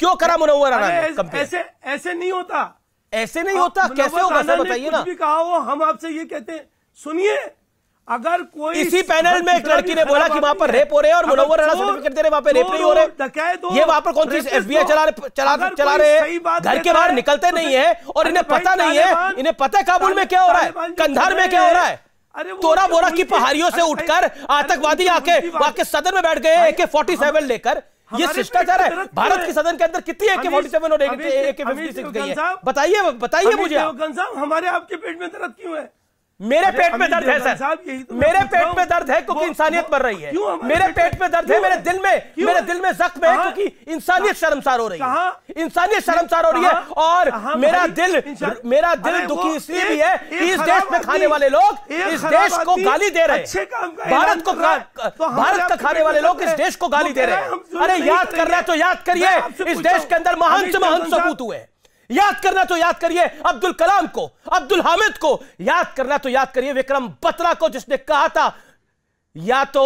क्यों करा मुनव्वर राणा ने कंपेयर? ऐसे नहीं होता, ऐसे नहीं होता। कैसे होगा सर बताइए ना। कुछ भी कहा हो, हम आपसे ये कहते हैं, सुनिए, अगर कोई इसी पैनल में एक लड़की ने बोला कि वहां पर रेप हो रहे हैं और मुनव्वर राणा सर्टिफिकेट दे रहे, वहां पर रेप नहीं हो रहे, ये वहां पर कौन सी एफबीआई चला रहे हैं, घर के बाहर निकलते नहीं है और इन्हें पता नहीं है, इन्हें पता है काबुल में क्या हो रहा है, कंधार में क्या हो रहा है। तोरा बोरा की पहाड़ियों से उठकर आतंकवादी आके सदन में बैठ गए AK-47 लेकर। ये शिष्टाचार है? भारत के सदन के अंदर कितनी AK-47 और AK-56 गई है? बताइए मुझे। हमारे आपके पेट में दर्द क्यों है? मेरे पेट में दर्द है सर, मेरे पेट में दर्द है क्योंकि इंसानियत मर रही है। मेरे पेट में दर्द है, मेरे दिल में जख्म है क्योंकि इंसानियत शर्मसार हो रही है, इंसानियत शर्मसार हो रही है। और मेरा दिल दुखी इसलिए भी है कि इस देश में खाने वाले लोग इस देश को गाली दे रहे हैं, भारत का खाने वाले लोग इस देश को गाली दे रहे हैं। अरे याद कर रहे हैं तो याद करिए, इस देश के अंदर महान से महान सपूत हुए। याद करना तो याद करिए अब्दुल कलाम को, अब्दुल हामिद को। याद करना तो याद करिए विक्रम बत्रा को, जिसने कहा था या तो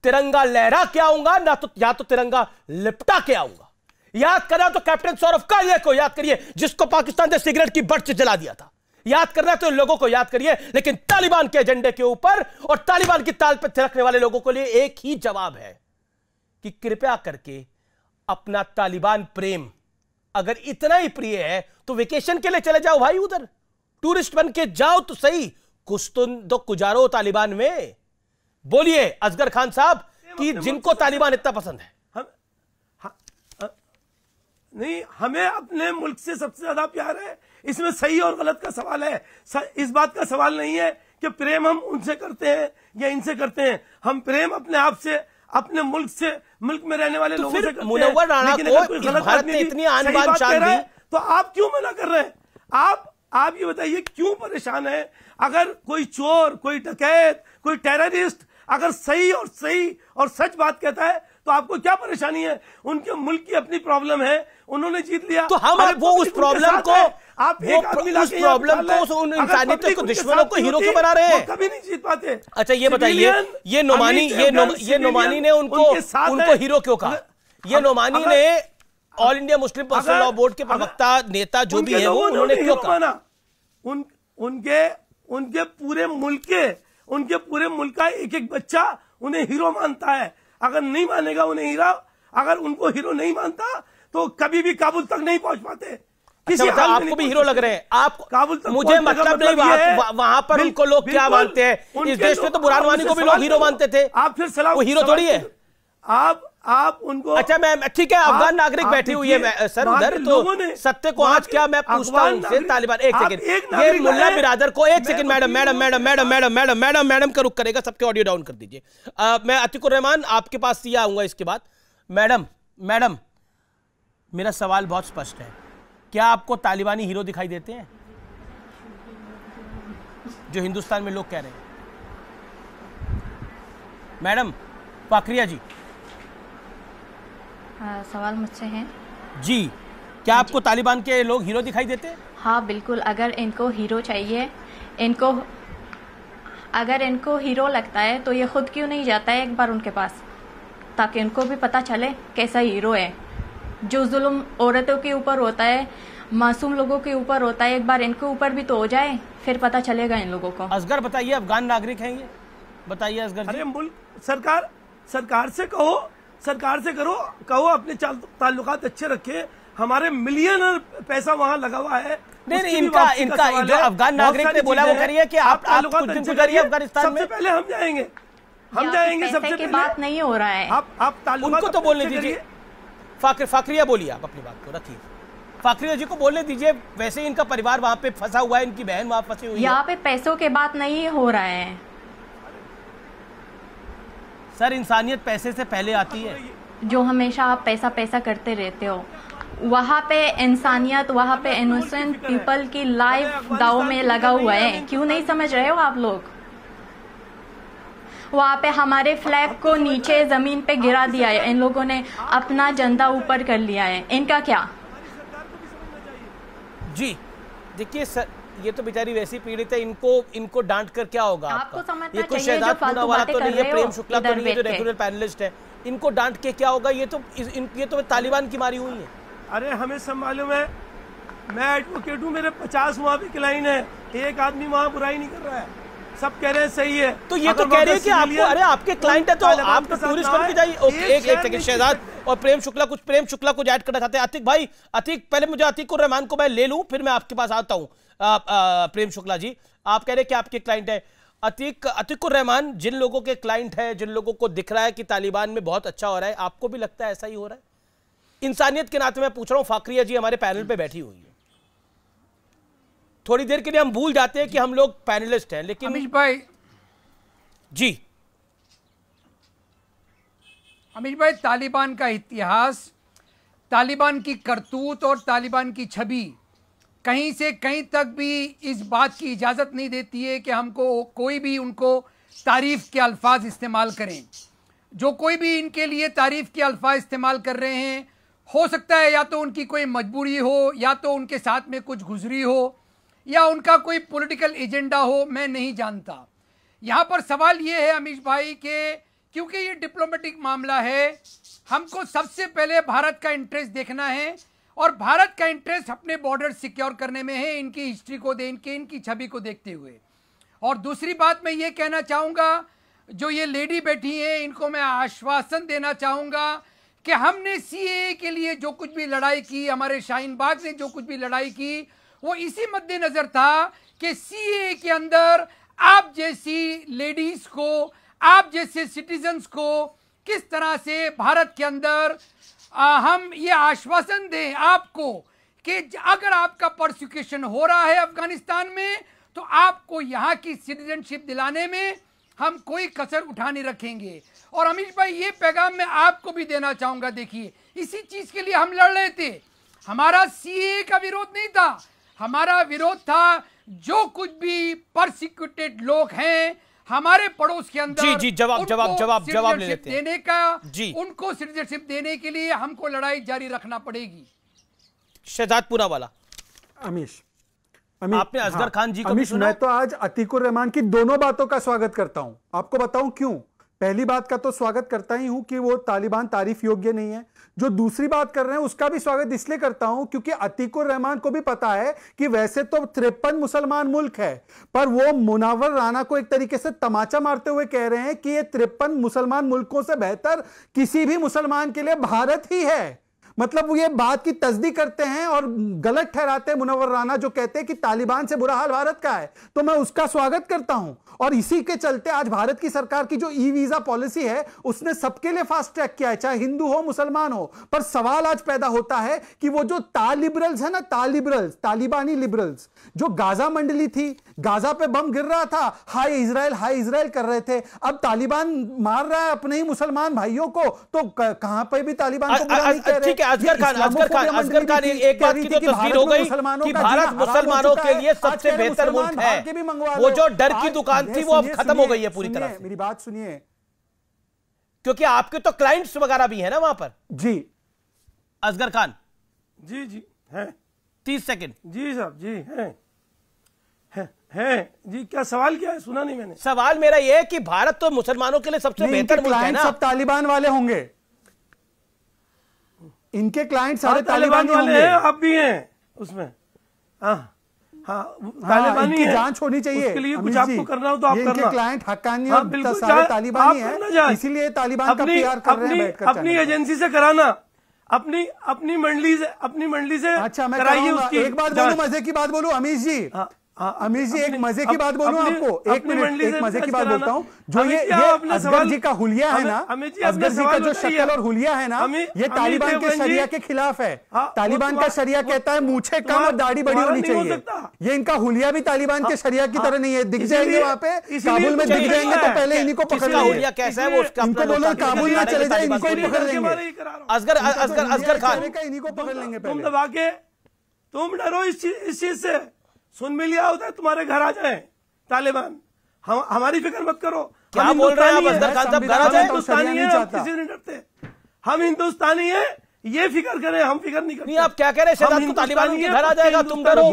तिरंगा लहरा के आऊंगा या तो तिरंगा लिपटा के आऊंगा। याद करना तो कैप्टन सौरभ कालिया को याद करिए, जिसको पाकिस्तान ने सिगरेट की बट से जला दिया था। याद करना तो लोगों को याद करिए, लेकिन तालिबान के एजेंडे के ऊपर और तालिबान की ताल पर थिरकने वाले लोगों के लिए एक ही जवाब है कि कृपया करके अपना तालिबान प्रेम अगर इतना ही प्रिय है तो वेकेशन के लिए चले जाओ भाई, उधर टूरिस्ट बन के जाओ तो सही, कुछ तो गुजारो तालिबान में। बोलिए असगर खान साहब कि जिनको तालिबान इतना पसंद है। नहीं, हमें अपने मुल्क से सबसे ज्यादा प्यार है। इसमें सही और गलत का सवाल है, इस बात का सवाल नहीं है कि प्रेम हम उनसे करते हैं या इनसे करते हैं। हम प्रेम अपने आप से, अपने मुल्क से, मुल्क में रहने वाले लोगों से करते मुनव्वर राणा को भारत ने इतनी आन-बान शान दी, तो आप क्यों मना कर रहे हैं? आप ये बताइए क्यों परेशान है? अगर कोई चोर, कोई डकैत, कोई टेररिस्ट अगर सही और सच बात कहता है तो आपको क्या परेशानी है? उनके मुल्क की अपनी प्रॉब्लम है, उन्होंने जीत लिया तो हम वो उस प्रॉब्लम को उन इंसानियत को, दुश्मनों को हीरो क्यों बना रहे हैं? कभी नहीं जीत पाते। अच्छा ये बताइए, ये नोमानी ने उनको हीरो क्यों कहा? ये नोमानी ने all India Muslim personal law board के प्रवक्ता नेता जो भी है वो उन्होंने क्यों कहा? उनके पूरे मुल्क का एक एक बच्चा उन्हें हीरो मानता है। अगर नहीं मानेगा उन्हें हीरो, अगर उनको हीरो नहीं मानता तो कभी भी काबुल तक नहीं पहुंच पाते। अच्छा, आपको भी हीरो लग रहे हैं? आप काबुल तक मुझे मतलब नहीं वहां पर उनको लोग क्या मानते हैं? इस देश में तो बुरहान वानी को भी लोग हीरो मानते थे। आप फिर सलाम, वो हीरो थोड़ी है। आप उनको, अच्छा मैं ठीक है, अफगान नागरिक बैठी हुई है सर उधर, तो सत्य को आज क्या मैं पूछता हूं उनसे तालिबान। एक सेकंड, ये मुल्ला बिरादर को एक सेकंड, मैडम का रुख करेगा, सबके ऑडियो डाउन कर दीजिए। मैं अतीकुर रहमान आपके पास ही आऊंगा इसके बाद। मैडम मेरा सवाल बहुत स्पष्ट है, क्या आपको तालिबानी हीरो दिखाई देते हैं जो हिंदुस्तान में लोग कह रहे हैं? मैडम फाखरिया जी, सवाल मुझसे है जी, क्या आपको तालिबान के लोग हीरो दिखाई देते हैं? हाँ बिल्कुल, अगर इनको हीरो चाहिए, अगर इनको हीरो लगता है तो ये खुद क्यों नहीं जाता है एक बार उनके पास, ताकि उनको भी पता चले कैसा हीरो है। जो जुल्म औरतों के ऊपर होता है, मासूम लोगों के ऊपर होता है, एक बार इनके ऊपर भी तो हो जाए, फिर पता चलेगा इन लोगों को। असगर बताइए, अफगान नागरिक हैं ये, बताइए असगर। अरे मुल्क सरकार से कहो अपने ताल्लुकात अच्छे रखे। हमारे मिलियन पैसा वहाँ लगा हुआ है। नहीं, इनका जो अफगान नागरिक ने बोला वो करिए कि आप कुछ दिन गुजारिए अफगानिस्तान में। सबसे पहले हम जाएंगे सबसे पहले। बात नहीं हो रहा है, आप उनको तो बोलने दीजिए। फाखरिया बोलिए, आप अपनी बात को रखिए। फाखरिया जी को बोलने दीजिए, वैसे ही इनका परिवार वहाँ पे फंसा हुआ है, इनकी बहन वहाँ फंसी हुई है। यहाँ पे पैसों के बात नहीं हो रहा है सर, इंसानियत पैसे से पहले आती है। जो हमेशा आप पैसा करते रहते हो, वहाँ पे इंसानियत, वहाँ पे इनोसेंट पीपल की लाइफ दाव में लगा हुआ है। क्यों नहीं समझ रहे हो आप लोग? वहाँ पे हमारे फ्लैग को नीचे जमीन पे गिरा दिया है इन लोगों ने, अपना झंडा ऊपर कर लिया है। इनका क्या? जी देखिए सर, ये तो बेचारी वैसी पीड़ित है, इनको डांट कर क्या होगा? आपको समझना ये कोई चाहिए शहजाद जो फालतू वाला बातें तो कर नहीं है, रहे प्रेम हो शुक्ला तो नहीं है जो रेगुलर पैनलिस्ट है, इनको डांट के क्या होगा? ये तो तालिबान की मारी हुई है। अरे हमें सब मालूम है, मैं एडवोकेट हूँ, मेरे 50 वहाँ भी क्लाइंट है, एक आदमी वहाँ बुराई नहीं कर रहा है, सब कह रहे हैं सही है। तो ये तो कह रहे हैं कि आपको, अरे आपके क्लाइंट है तो आप तो टूरिस्ट बन के जाइए। एक सेकंड, शहजाद और प्रेम शुक्ला कुछ ऐड करना चाहते हैं। अतीक पहले मुझे अतीकुर रहमान को मैं ले लूं, फिर मैं आपके पास आता हूं। प्रेम शुक्ला जी, आप कह रहे हैं कि आपके क्लाइंट है, अतीकुर रहमान, जिन लोगों के क्लाइंट है, जिन लोगों को दिख रहा है कि तालिबान में बहुत अच्छा हो रहा है, आपको भी लगता है ऐसा ही हो रहा है? इंसानियत के नाते मैं पूछ रहा हूं, फाकरिया जी हमारे पैनल पे बैठी हुई है। थोड़ी देर के लिए हम भूल जाते हैं कि हम लोग पैनलिस्ट हैं, लेकिन अमीश भाई जी, अमीश भाई, तालिबान का इतिहास, तालिबान की करतूत और तालिबान की छवि कहीं से कहीं तक भी इस बात की इजाज़त नहीं देती है कि हमको कोई भी उनको तारीफ़ के अल्फाज इस्तेमाल करें। जो कोई भी इनके लिए तारीफ़ के अल्फाज इस्तेमाल कर रहे हैं, हो सकता है या तो उनकी कोई मजबूरी हो, या तो उनके साथ में कुछ गुजरी हो, या उनका कोई पॉलिटिकल एजेंडा हो, मैं नहीं जानता। यहाँ पर सवाल ये है अमीश भाई के, क्योंकि ये डिप्लोमेटिक मामला है, हमको सबसे पहले भारत का इंटरेस्ट देखना है, और भारत का इंटरेस्ट अपने बॉर्डर सिक्योर करने में है, इनकी हिस्ट्री को इनकी छवि को देखते हुए। और दूसरी बात मैं ये कहना चाहूँगा, जो ये लेडी बैठी है, इनको मैं आश्वासन देना चाहूँगा कि हमने सीएए के लिए जो कुछ भी लड़ाई की, हमारे शाहीन बाग ने जो कुछ भी लड़ाई की, वो इसी मद्देनजर था कि सीएए के अंदर आप जैसी लेडीज को, आप जैसे सिटीजन्स को किस तरह से भारत के अंदर हम ये आश्वासन दें आपको कि अगर आपका परसिक्यूशन हो रहा है अफगानिस्तान में, तो आपको यहाँ की सिटीजनशिप दिलाने में हम कोई कसर उठा नहीं रखेंगे। और अमीश भाई, ये पैगाम मैं आपको भी देना चाहूँगा। देखिए, इसी चीज़ के लिए हम लड़ रहे थे। हमारा सीएए का विरोध नहीं था, हमारा विरोध था जो कुछ भी परसिक्यूटेड लोग हैं हमारे पड़ोस के अंदर, जी जवाब ले लेते हैं। देने का जी, उनको सिटीजनशिप देने के लिए हमको लड़ाई जारी रखना पड़ेगी। शहजाद पूनावाला, अमीश आपने असगर खान जी को भी सुना? मैं तो आज अतीकुर रहमान की दोनों बातों का स्वागत करता हूं। आपको बताऊं क्यों। पहली बात का तो स्वागत करता ही हूं कि वो तालिबान तारीफ योग्य नहीं है। जो दूसरी बात कर रहे हैं उसका भी स्वागत इसलिए करता हूं क्योंकि अतीकुर रहमान को भी पता है कि वैसे तो 53 मुसलमान मुल्क है, पर वो मुनव्वर राना को एक तरीके से तमाचा मारते हुए कह रहे हैं कि ये 53 मुसलमान मुल्कों से बेहतर किसी भी मुसलमान के लिए भारत ही है। मतलब वो ये बात की तस्दीक करते हैं और गलत ठहराते हैं मुनव्वर राना, जो कहते हैं कि तालिबान से बुरा हाल भारत का है। तो मैं उसका स्वागत करता हूं, और इसी के चलते आज भारत की सरकार की जो ई वीजा पॉलिसी है उसने सबके लिए फास्ट ट्रैक किया है, चाहे हिंदू हो मुसलमान हो। पर सवाल आज पैदा होता है कि वो जो तालिबरल्स है ना, तालिबानी लिबरल्स, जो गाजा मंडली थी, गाजा पे बम गिर रहा था, हाय इजराइल कर रहे थे, अब तालिबान मार रहा है अपने ही मुसलमान भाइयों को, तो कहां पे भी तालिबान को बुरा नहीं कह रहे। असगर खान एक बात की तो तस्वीर हो गई कि भारत मुसलमानों के लिए सबसे बेहतर मुल्क है। वो जो डर की दुकान थी वो अब खत्म हो गई है पूरी तरह से। मेरी बात सुनिए, क्योंकि आपके तो क्लाइंट्स वगैरह भी है ना वहां पर। जी असगर खान जी है 30 सेकंड। जी साहब जी है जी। क्या सवाल क्या है, सुना नहीं मैंने। सवाल मेरा यह है कि भारत तो मुसलमानों के लिए सबसे बेहतर मुल्क है ना। सब तालिबान वाले होंगे, इनके क्लाइंट सारे तालिबान वाले हैं, आप भी हैं उसमें। तालिबानी है, जांच होनी चाहिए। उसके लिए कुछ आपको करना हो तो आप करना। इनके क्लाइंट हक्कानी और सारे तालिबानी हैं, इसीलिए तालिबान का पीआर कर रहे हैं बैठकर। अपनी एजेंसी से कराना, अपनी मंडली से अच्छा मैं कराइए। एक बात बोलूं, मजे की बात बोलूं अमीश जी, अमीश जी एक मजे की बात बोलूं आपको, एक मिनट, एक मजे की बात बोलता हूं। जो ये असगर जी का हुलिया है ना, असगर जी का जो शक्ल और हुलिया है ना, ये तालिबान के शरिया के खिलाफ है। तालिबान का शरिया कहता है मूछें कम और दाढ़ी बड़ी होनी चाहिए। ये इनका हुलिया भी तालिबान के शरिया की तरह नहीं है। दिख जाएंगे वहां पे, काबुल में दिख जाएंगे तो पहले इन्हीं को पकड़ लेंगे। कैसा है वो, इनको बोलो काबुल ना चले जाए, इनको ही पकड़ लेंगे। असगर खान इन्हीं को पकड़ लेंगे तुम दबा के। तुम डरो इस चीज से, सुन मिल लिया होता है तुम्हारे घर आ जाए तालिबान। हमारी फिक्र मत करो। क्या बोल रहे हैं आप असगर खान साहब? घर आ जाए, हिंदुस्तानी है, हम किसी नहीं डरते। हम हिंदुस्तानी है, ये फिक्र करें, हम फिक्र नहीं करते। नहीं, आप क्या कह रहे हैं? शहजाद को तालिबान के घर आ जाएगा, तुम डरो।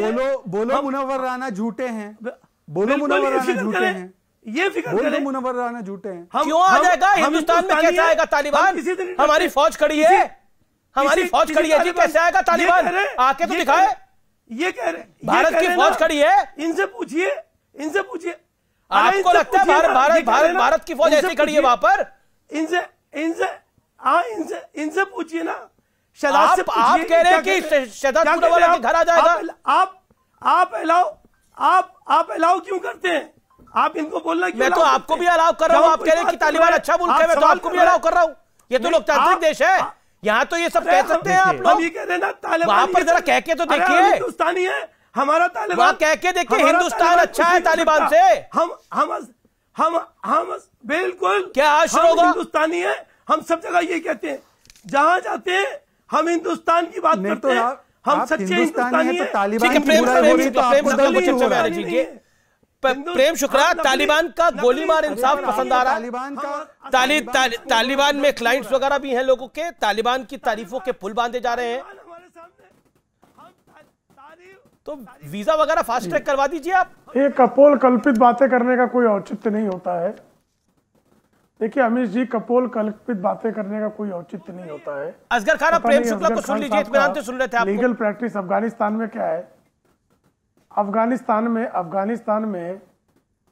बोलो मुनव्वर राना झूठे हैं, बोलो मुनव्वर राना झूठे हैं, ये फिक्र करें। मुनव्वर राना झूठे हैं। क्यों आ जाएगा? हिंदुस्तान में कैसे आएगा तालिबान? हमारी फौज खड़ी है, हमारी फौज खड़ी है जी, कैसे आएगा तालिबान? आके तो दिखाए। ये कह रहे भारत की फौज खड़ी है, इनसे पूछिए, इनसे पूछिए। आपको लगता है भारत की फौज ऐसी खड़ी है वहां पर? इनसे पूछिए ना। शहजाद से आप कह रहे हैं कि शहजाद पूनावाला के घर आ जाएगा। आप अलाउ क्यों करते हैं? आप इनको बोलना क्यों? मैं तो आपको भी अलाउ कर रहा हूँ, आप कह रहे हैं कि तालिबान अच्छा मुल्क है, मैं तो आपको भी अलाउ कर रहा हूँ। ये तो लोकतांत्रिक देश है, यहाँ तो ये सब कह सकते हैं आप लोग। वहां पर जरा कह के तो देखिए, हिंदुस्तानी है हमारा तालिबान, वहां कह के देखिए हिंदुस्तान अच्छा है तालिबान से। हम बिल्कुल क्या आश्चर्य होगा? हिंदुस्तानी है, हम सब जगह ये कहते हैं, जहां जाते हैं हम हिंदुस्तान की बात करते हैं, हम सच्चे हिंदुस्तानी हैं। प्रेम शुक्ला, तालिबान का गोली मार इंसाफ पसंद आ रहा है। तालिबान में क्लाइंट्स वगैरह भी हैं लोगों के, तालिबान की तारीफों के पुल बांधे जा रहे हैं, तो वीजा वगैरह फास्ट ट्रैक करवा दीजिए आप। ये कपोल कल्पित बातें करने का कोई औचित्य नहीं होता है। देखिए अमित जी, कपोल कल्पित बातें करने का कोई औचित्य नहीं होता है। असगर खान, आप प्रेम शुक्ला को सुन लीजिए, इत्मीनान से सुन रहे थे आप। लीगल प्रैक्टिस अफगानिस्तान में क्या है? अफगानिस्तान में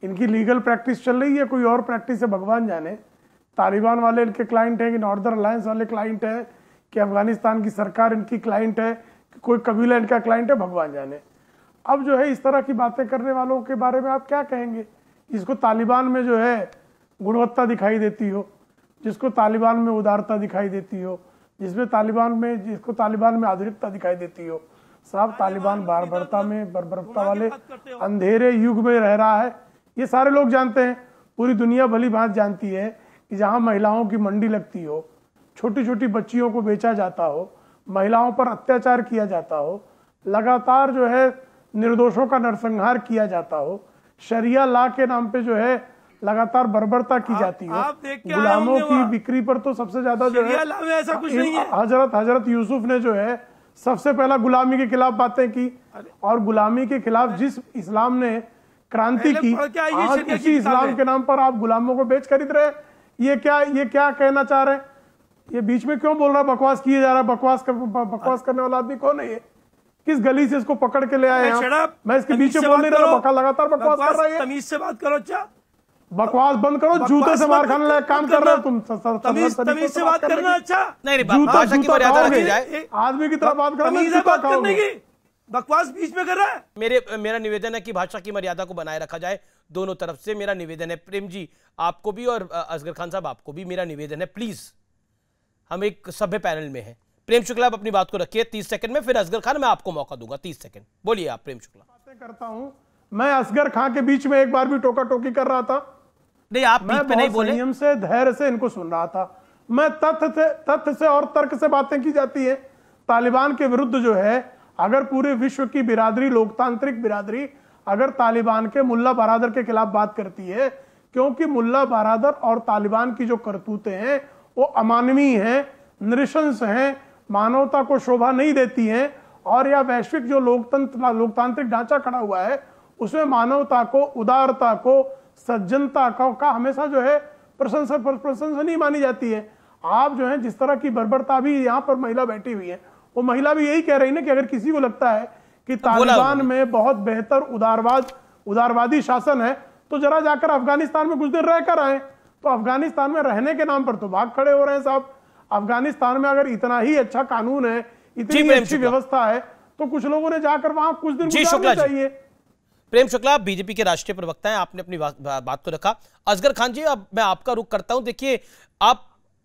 इनकी लीगल प्रैक्टिस चल रही है, कोई और प्रैक्टिस है भगवान जाने। तालिबान वाले इनके क्लाइंट है कि नॉर्दर्न अलायंस वाले क्लाइंट है कि अफगानिस्तान की सरकार इनकी क्लाइंट है, कोई कबीला इनका क्लाइंट है, भगवान जाने। अब जो है इस तरह की बातें करने वालों के बारे में आप क्या कहेंगे? जिसको तालिबान में जो है गुणवत्ता दिखाई देती हो, जिसको तालिबान में उदारता दिखाई देती हो, जिसको तालिबान में आधुनिकता दिखाई देती हो। साहब, तालिबान बर्बरता वाले अंधेरे युग में रह रहा है, ये सारे लोग जानते हैं। पूरी दुनिया भली भांति जानती है कि जहां महिलाओं की मंडी लगती हो, छोटी छोटी बच्चियों को बेचा जाता हो, महिलाओं पर अत्याचार किया जाता हो, लगातार जो है निर्दोषों का नरसंहार किया जाता हो, शरिया लॉ के नाम पे जो है लगातार बर्बरता की जाती हो, गुलामों की बिक्री पर तो सबसे ज्यादा जो है ऐसा कुछ नहीं है। हजरत यूसुफ ने जो है सबसे पहला गुलामी के खिलाफ बातें की, और गुलामी के खिलाफ जिस इस्लाम ने क्रांति की, आज उसी इस्लाम के नाम पर आप गुलामों को बेच खरीद रहे हैं। ये क्या कहना चाह रहे हैं? ये बीच में क्यों बोल रहा है बकवास किए जा रहा है? बकवास करने वाला आदमी कौन है? ये किस गली से इसको पकड़ के ले आए? मैं इसके बीच में बोल नहीं रहा, लगातार बकवास कर रहा है। तमीज से बात करो, अच्छा बकवास बंद करो, जूते से मार खाने लायक काम कर रहे हो तुम। तमीज से बात करना, अच्छा भाषा की मर्यादा रखी जाए, आदमी की तरह बात करने की, बकवास बीच में कर रहा है। मेरा निवेदन है कि भाषा की मर्यादा को बनाए रखा जाए, दोनों तरफ से मेरा निवेदन है। प्रेम जी, आपको भी, और असगर खान साहब आपको भी मेरा निवेदन है, प्लीज, हम एक सभ्य पैनल में हैं। प्रेम शुक्ला, आप अपनी बात को रखिए 30 सेकंड में, फिर असगर खान मैं आपको मौका दूंगा 30 सेकंड। बोलिए आप प्रेम शुक्ला। बातें करता हूं मैं, असगर खान के बीच में एक बार भी टोका टोकी कर रहा था? नहीं, आप बीच में नहीं बोले। संयम से, धैर्य से इनको सुन रहा था मैं। तथ्य से और तर्क से बातें की जाती है। तालिबान के विरुद्ध जो है, अगर पूरे विश्व की बिरादरी, लोकतांत्रिक बिरादरी, अगर तालिबान के मुल्ला बरादर के खिलाफ बात करती है, क्योंकि मुल्ला बरादर और तालिबान की जो करतूतें हैं वो अमानवीय हैं, नृशंस हैं, मानवता को शोभा नहीं देती हैं, और यह वैश्विक जो लोकतांत्रिक ढांचा खड़ा हुआ है उसमें मानवता को, उदारता को, सज्जनता का हमेशा जो है प्रशंसनीय मानी जाती है। आप जो है जिस तरह की बर्बरता, भी यहाँ पर महिला बैठी हुई है, वो महिला भी यही कह रही ना कि अगर किसी को लगता है कि तालिबान में बहुत बेहतर उदारवादी शासन है तो जरा जाकर अफगानिस्तान में कुछ दिन रहकर आए। तो अफगानिस्तान में रहने के नाम पर तो भाग खड़े हो रहे हैं साहब। अफगानिस्तान में अगर इतना ही अच्छा कानून है, इतनी अच्छी व्यवस्था है, तो कुछ लोगों ने जाकर वहां कुछ दिन गुजारना चाहिए। प्रेम शुक्ला, बीजेपी के राष्ट्रीय प्रवक्ता हैं, आपने अपनी बात को रखा। असगर खान जी, अब मैं आपका रुख करता हूं। देखिए,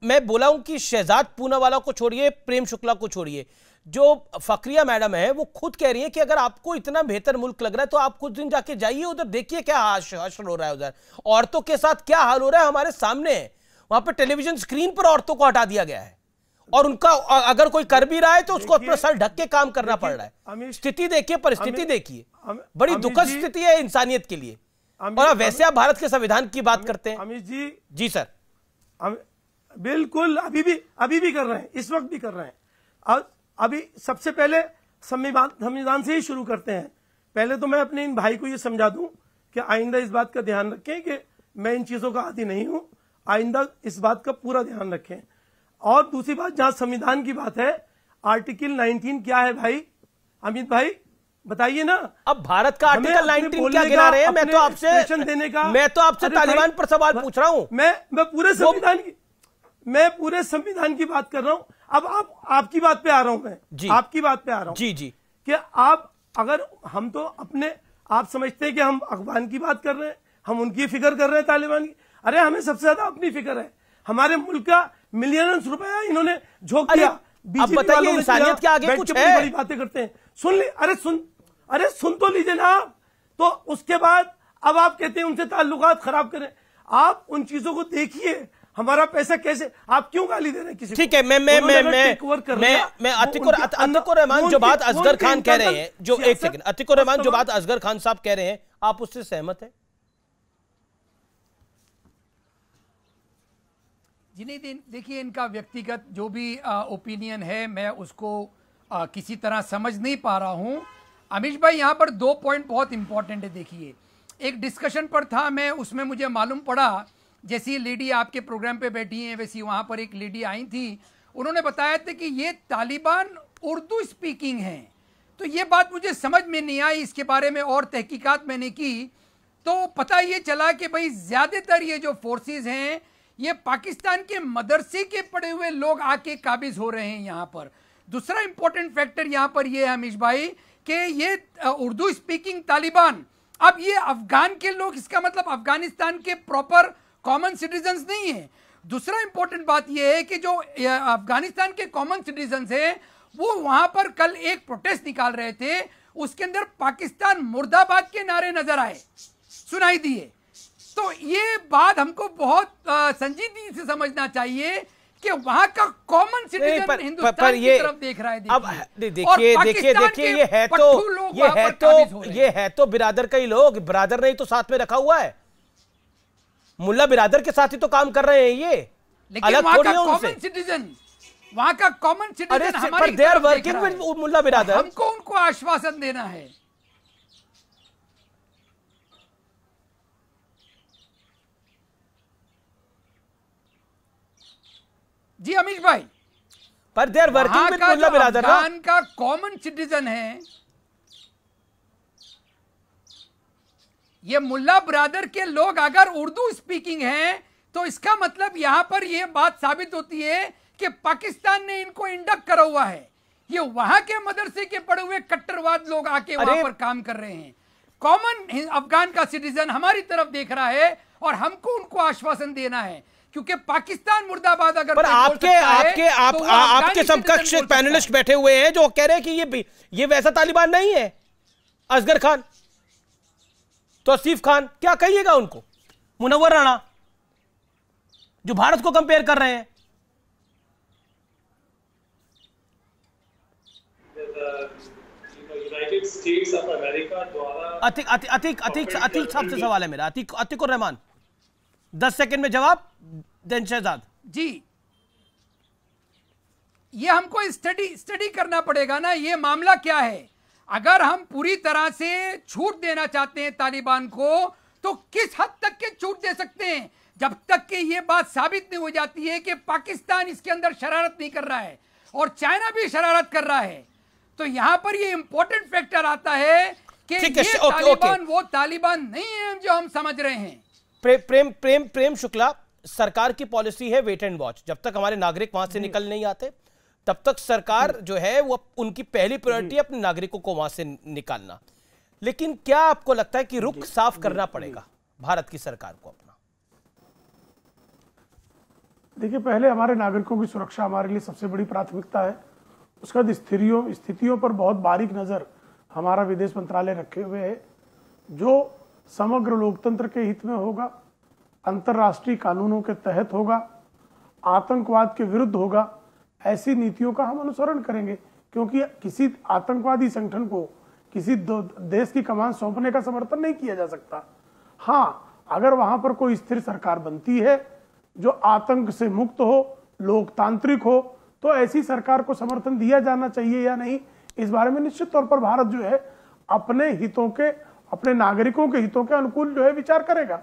मैं बोला हूं कि शहजाद पूनावाला को छोड़िए, प्रेम शुक्ला को छोड़िए, जो फकरिया मैडम है वो खुद कह रही है कि अगर आपको इतना बेहतर मुल्क लग रहा है तो आप कुछ दिन जाके जाइए उधर, देखिए क्या हश्र हो रहा है उधर, औरतों के साथ क्या हाल हो रहा है हमारे सामने है। वहां पर टेलीविजन स्क्रीन पर औरतों को हटा दिया गया है, और उनका अगर कोई कर भी रहा है तो उसको अपना सर ढक के काम करना पड़ रहा है। स्थिति देखिए, परिस्थिति देखिए, बड़ी दुखद स्थिति है इंसानियत के लिए। और वैसे आप भारत के संविधान की बात करते हैं। अमित जी सर, बिल्कुल, अभी भी कर रहे हैं, इस वक्त भी कर रहे हैं। अभी सबसे पहले संविधान से ही शुरू करते हैं। पहले तो मैं अपने इन भाई को ये समझा दूं कि आइंदा इस बात का ध्यान रखें कि मैं इन चीजों का आदी नहीं हूं, आइंदा इस बात का पूरा ध्यान रखें। और दूसरी बात, जहां संविधान की बात है, आर्टिकल 19 क्या है भाई? अमित भाई बताइए ना। अब भारत का आर्टिकल 19 क्या गिना रहे हैं? मैं तो आपसे तालिबान पर सवाल पूछ रहा हूं। मैं पूरे संविधान की बात कर रहा हूं। अब आपकी बात पे आ रहा हूं मैं, आपकी बात पे आ रहा हूं। जी कि आप, अगर हम तो अपने, आप समझते हैं कि हम अफगान की बात कर रहे हैं, हम उनकी फिक्र कर रहे हैं तालिबान की? अरे हमें सबसे ज्यादा अपनी फिक्र है। हमारे मुल्क का मिलियंस रुपया इन्होंने झोंक दिया। अब बताइए इंसानियत के आगे कुछ है? बड़ी बातें करते हैं। सुन ले, अरे सुन तो लीजिए ना आप। तो उसके बाद अब आप कहते हैं उनसे ताल्लुकात खराब करें। आप उन चीजों को देखिए, हमारा पैसा कैसे, आप क्यों गाली दे रहे हैं किसी? ठीक है, मैं अतिकुर रहमान जो बात असगर खान कह रहे हैं, जो एक सेकंड, अतिकुर रहमान जो बात असगर खान साहब कह रहे हैं, आप उससे सहमत हैं? जी नहीं, देखिए इनका व्यक्तिगत जो भी ओपिनियन है, मैं उसको किसी तरह समझ नहीं पा रहा हूं। अमीश भाई, यहाँ पर 2 पॉइंट बहुत इंपॉर्टेंट है। देखिए, एक डिस्कशन पर था मैं, उसमें मुझे मालूम पड़ा, जैसी लेडी आपके प्रोग्राम पे बैठी हैं वैसी वहाँ पर एक लेडी आई थी, उन्होंने बताया था कि ये तालिबान उर्दू स्पीकिंग हैं। तो ये बात मुझे समझ में नहीं आई। इसके बारे में और तहकीकात मैंने की तो पता ये चला कि भाई ज़्यादातर ये जो फोर्सेस हैं ये पाकिस्तान के मदरसे के पढ़े हुए लोग आके काबिज हो रहे हैं यहाँ पर। दूसरा इंपॉर्टेंट फैक्टर यहाँ पर ये है अमीश भाई कि ये उर्दू स्पीकिंग तालिबान, अब ये अफगान के लोग, इसका मतलब अफगानिस्तान के प्रॉपर कॉमन सिटीजन्स नहीं है। दूसरा इंपॉर्टेंट बात यह है कि जो अफगानिस्तान के कॉमन सिटीजन्स हैं वो वहां पर कल एक प्रोटेस्ट निकाल रहे थे, उसके अंदर पाकिस्तान मुर्दाबाद के नारे नजर आए, सुनाई दिए। तो ये बात हमको बहुत संजीदगी से समझना चाहिए कि वहां का कॉमन सिटीजन हिंदुस्तान की तरफ देख रहा है। अब देखिए ये है तो बिरादर का ही लोग, बिरादर ने ही तो साथ में रखा हुआ है, मुल्ला बिरादर के साथ ही तो काम कर रहे हैं ये, अलग थोड़ी है उनसे। वहां का कॉमन सिटीजन हमारी तरफ देख रहा है, मुल्ला बिरादर, हमको उनको आश्वासन देना है। जी अमीश भाई, पर देर वर्किंग विद मुल्ला बिरादर, अफगान का कॉमन सिटीजन है, ये मुल्ला बिरादर के लोग अगर उर्दू स्पीकिंग हैं तो इसका मतलब यहां पर यह बात साबित होती है कि पाकिस्तान ने इनको इंडक्ट करा हुआ है। ये वहां के मदरसे के पढ़े हुए कट्टरवाद लोग आके वहां पर काम कर रहे हैं। कॉमन अफगान का सिटीजन हमारी तरफ देख रहा है और हमको उनको आश्वासन देना है, क्योंकि पाकिस्तान मुर्दाबाद अगर पर आपके समकक्ष पैनलिस्ट बैठे हुए हैं जो कह रहे हैं कि ये वैसा तालिबान नहीं है। असगर खान, तौसीफ खान, क्या कहिएगा उनको? मुनव्वर राणा जो भारत को कंपेयर कर रहे हैं। यूनाइटेड स्टेट्स ऑफ अमेरिका द्वारा अतीक साहब से सवाल है मेरा, अतीकुर रहमान, 10 सेकंड में जवाब दें शहजाद जी। ये हमको स्टडी करना पड़ेगा ना, ये मामला क्या है। अगर हम पूरी तरह से छूट देना चाहते हैं तालिबान को तो किस हद तक के छूट दे सकते हैं, जब तक कि ये बात साबित नहीं हो जाती है कि पाकिस्तान इसके अंदर शरारत नहीं कर रहा है और चाइना भी शरारत कर रहा है। तो यहां पर ये इंपॉर्टेंट फैक्टर आता है कि ये तालिबान वो तालिबान नहीं है जो हम समझ रहे हैं। प्रेम शुक्ला, सरकार की पॉलिसी है वेट एंड वॉच। जब तक हमारे नागरिक वहां से निकल नहीं आते तब तक सरकार जो है वो उनकी पहली प्रायोरिटी अपने नागरिकों को वहां से निकालना। लेकिन क्या आपको लगता है कि रुख साफ करना पड़ेगा भारत की सरकार को अपना? देखिए, पहले हमारे नागरिकों की सुरक्षा हमारे लिए सबसे बड़ी प्राथमिकता है। उसका स्थितियों पर बहुत बारीक नजर हमारा विदेश मंत्रालय रखे हुए है, जो समग्र लोकतंत्र के हित में होगा, अंतर्राष्ट्रीय कानूनों के तहत होगा, आतंकवाद के विरुद्ध होगा। ऐसी नीतियों का हम अनुसरण करेंगे, क्योंकि किसी आतंकवादी संगठन को किसी देश की कमान सौंपने का समर्थन नहीं किया जा सकता। हाँ, अगर वहां पर कोई स्थिर सरकार बनती है जो आतंक से मुक्त हो, लोकतांत्रिक हो, तो ऐसी सरकार को समर्थन दिया जाना चाहिए या नहीं, इस बारे में निश्चित तौर पर भारत जो है अपने हितों के, अपने नागरिकों के हितों के अनुकूल जो है विचार करेगा।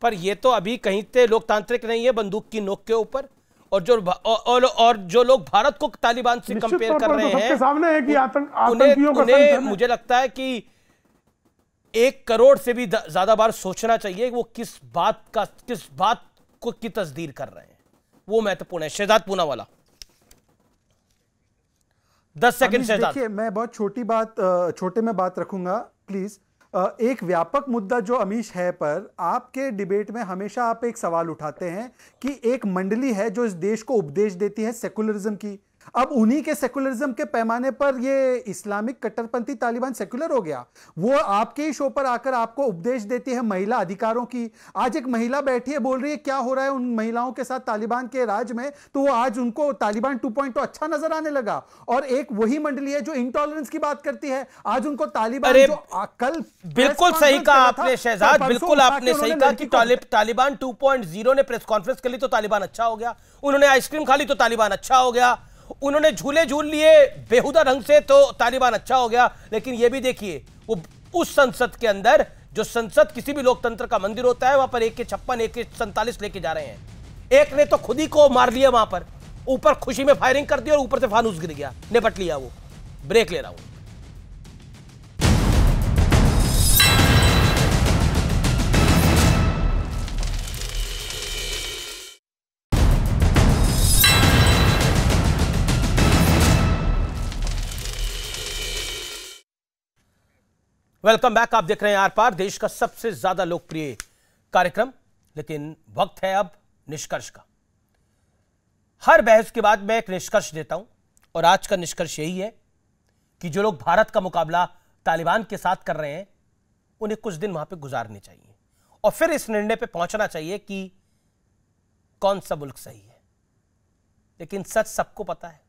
पर ये तो अभी कहीं से लोकतांत्रिक नहीं है, बंदूक की नोक के ऊपर। और जो लोग भारत को तालिबान से कंपेयर कर रहे हैं, सामने है कि आतंकियों का मुझे लगता है कि 1 करोड़ से भी ज्यादा बार सोचना चाहिए कि वो किस बात को की तस्दीर कर रहे हैं। वो महत्वपूर्ण है। शहजाद पूनावाला, 10 सेकंड शहजाद। देखिए, मैं बहुत छोटे में बात रखूंगा प्लीज। एक व्यापक मुद्दा जो अमीश है पर आपके डिबेट में हमेशा आप एक सवाल उठाते हैं कि एक मंडली है जो इस देश को उपदेश देती है सेकुलरिज्म की। अब उन्हीं के सेकुलरिज्म के पैमाने पर ये इस्लामिक कट्टरपंथी तालिबान सेकुलर हो गया। वो आपके ही शो पर आकर आपको उपदेश देती है महिला अधिकारों की। आज एक महिला बैठी है, बोल रही है क्या हो रहा है उन महिलाओं के साथ तालिबान के राज में, तो वो आज उनको तालिबान 2.0 अच्छा नजर आने लगा। और एक वही मंडली है जो इंटॉलरेंस की बात करती है, आज उनको तालिबान जो कल बिल्कुल सही कहा आपने शहजाद, बिल्कुल आपने सही कहा कि तालिबान 2.0 ने प्रेस कॉन्फ्रेंस कर ली तो तालिबान अच्छा हो गया, उन्होंने आइसक्रीम खा ली तो तालिबान अच्छा हो गया, उन्होंने झूले झूल लिए बेहुदा ढंग से तो तालिबान अच्छा हो गया। लेकिन यह भी देखिए वो उस संसद के अंदर, जो संसद किसी भी लोकतंत्र का मंदिर होता है, वहां पर AK-56 AK-47 लेके जा रहे हैं। एक ने तो खुद ही को मार लिया वहां पर, ऊपर खुशी में फायरिंग कर दी और ऊपर से फानूस गिर गया, निपट लिया। वो ब्रेक ले रहा हूं। Welcome back. आप देख रहे हैं आर पार, देश का सबसे ज्यादा लोकप्रिय कार्यक्रम। लेकिन वक्त है अब निष्कर्ष का। हर बहस के बाद मैं एक निष्कर्ष देता हूं और आज का निष्कर्ष यही है कि जो लोग भारत का मुकाबला तालिबान के साथ कर रहे हैं उन्हें कुछ दिन वहां पे गुजारने चाहिए और फिर इस निर्णय पे पहुंचना चाहिए कि कौन सा मुल्क सही है। लेकिन सच सबको पता है,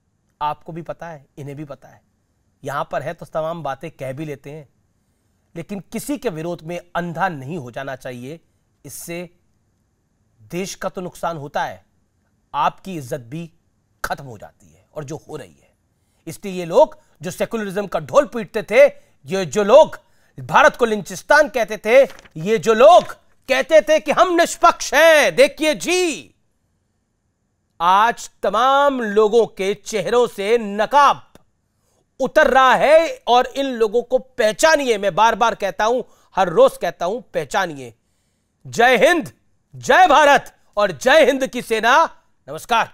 आपको भी पता है, इन्हें भी पता है। यहां पर है तो तमाम बातें कह भी लेते हैं, लेकिन किसी के विरोध में अंधा नहीं हो जाना चाहिए। इससे देश का तो नुकसान होता है, आपकी इज्जत भी खत्म हो जाती है और जो हो रही है। इसलिए ये लोग जो सेकुलरिज्म का ढोल पीटते थे, ये जो लोग भारत को लिंचिस्तान कहते थे, ये जो लोग कहते थे कि हम निष्पक्ष हैं, देखिए जी आज तमाम लोगों के चेहरों से नकाब उतर रहा है। और इन लोगों को पहचानिए, मैं बार बार कहता हूं, हर रोज कहता हूं, पहचानिए। जय हिंद, जय भारत और जय हिंद की सेना। नमस्कार।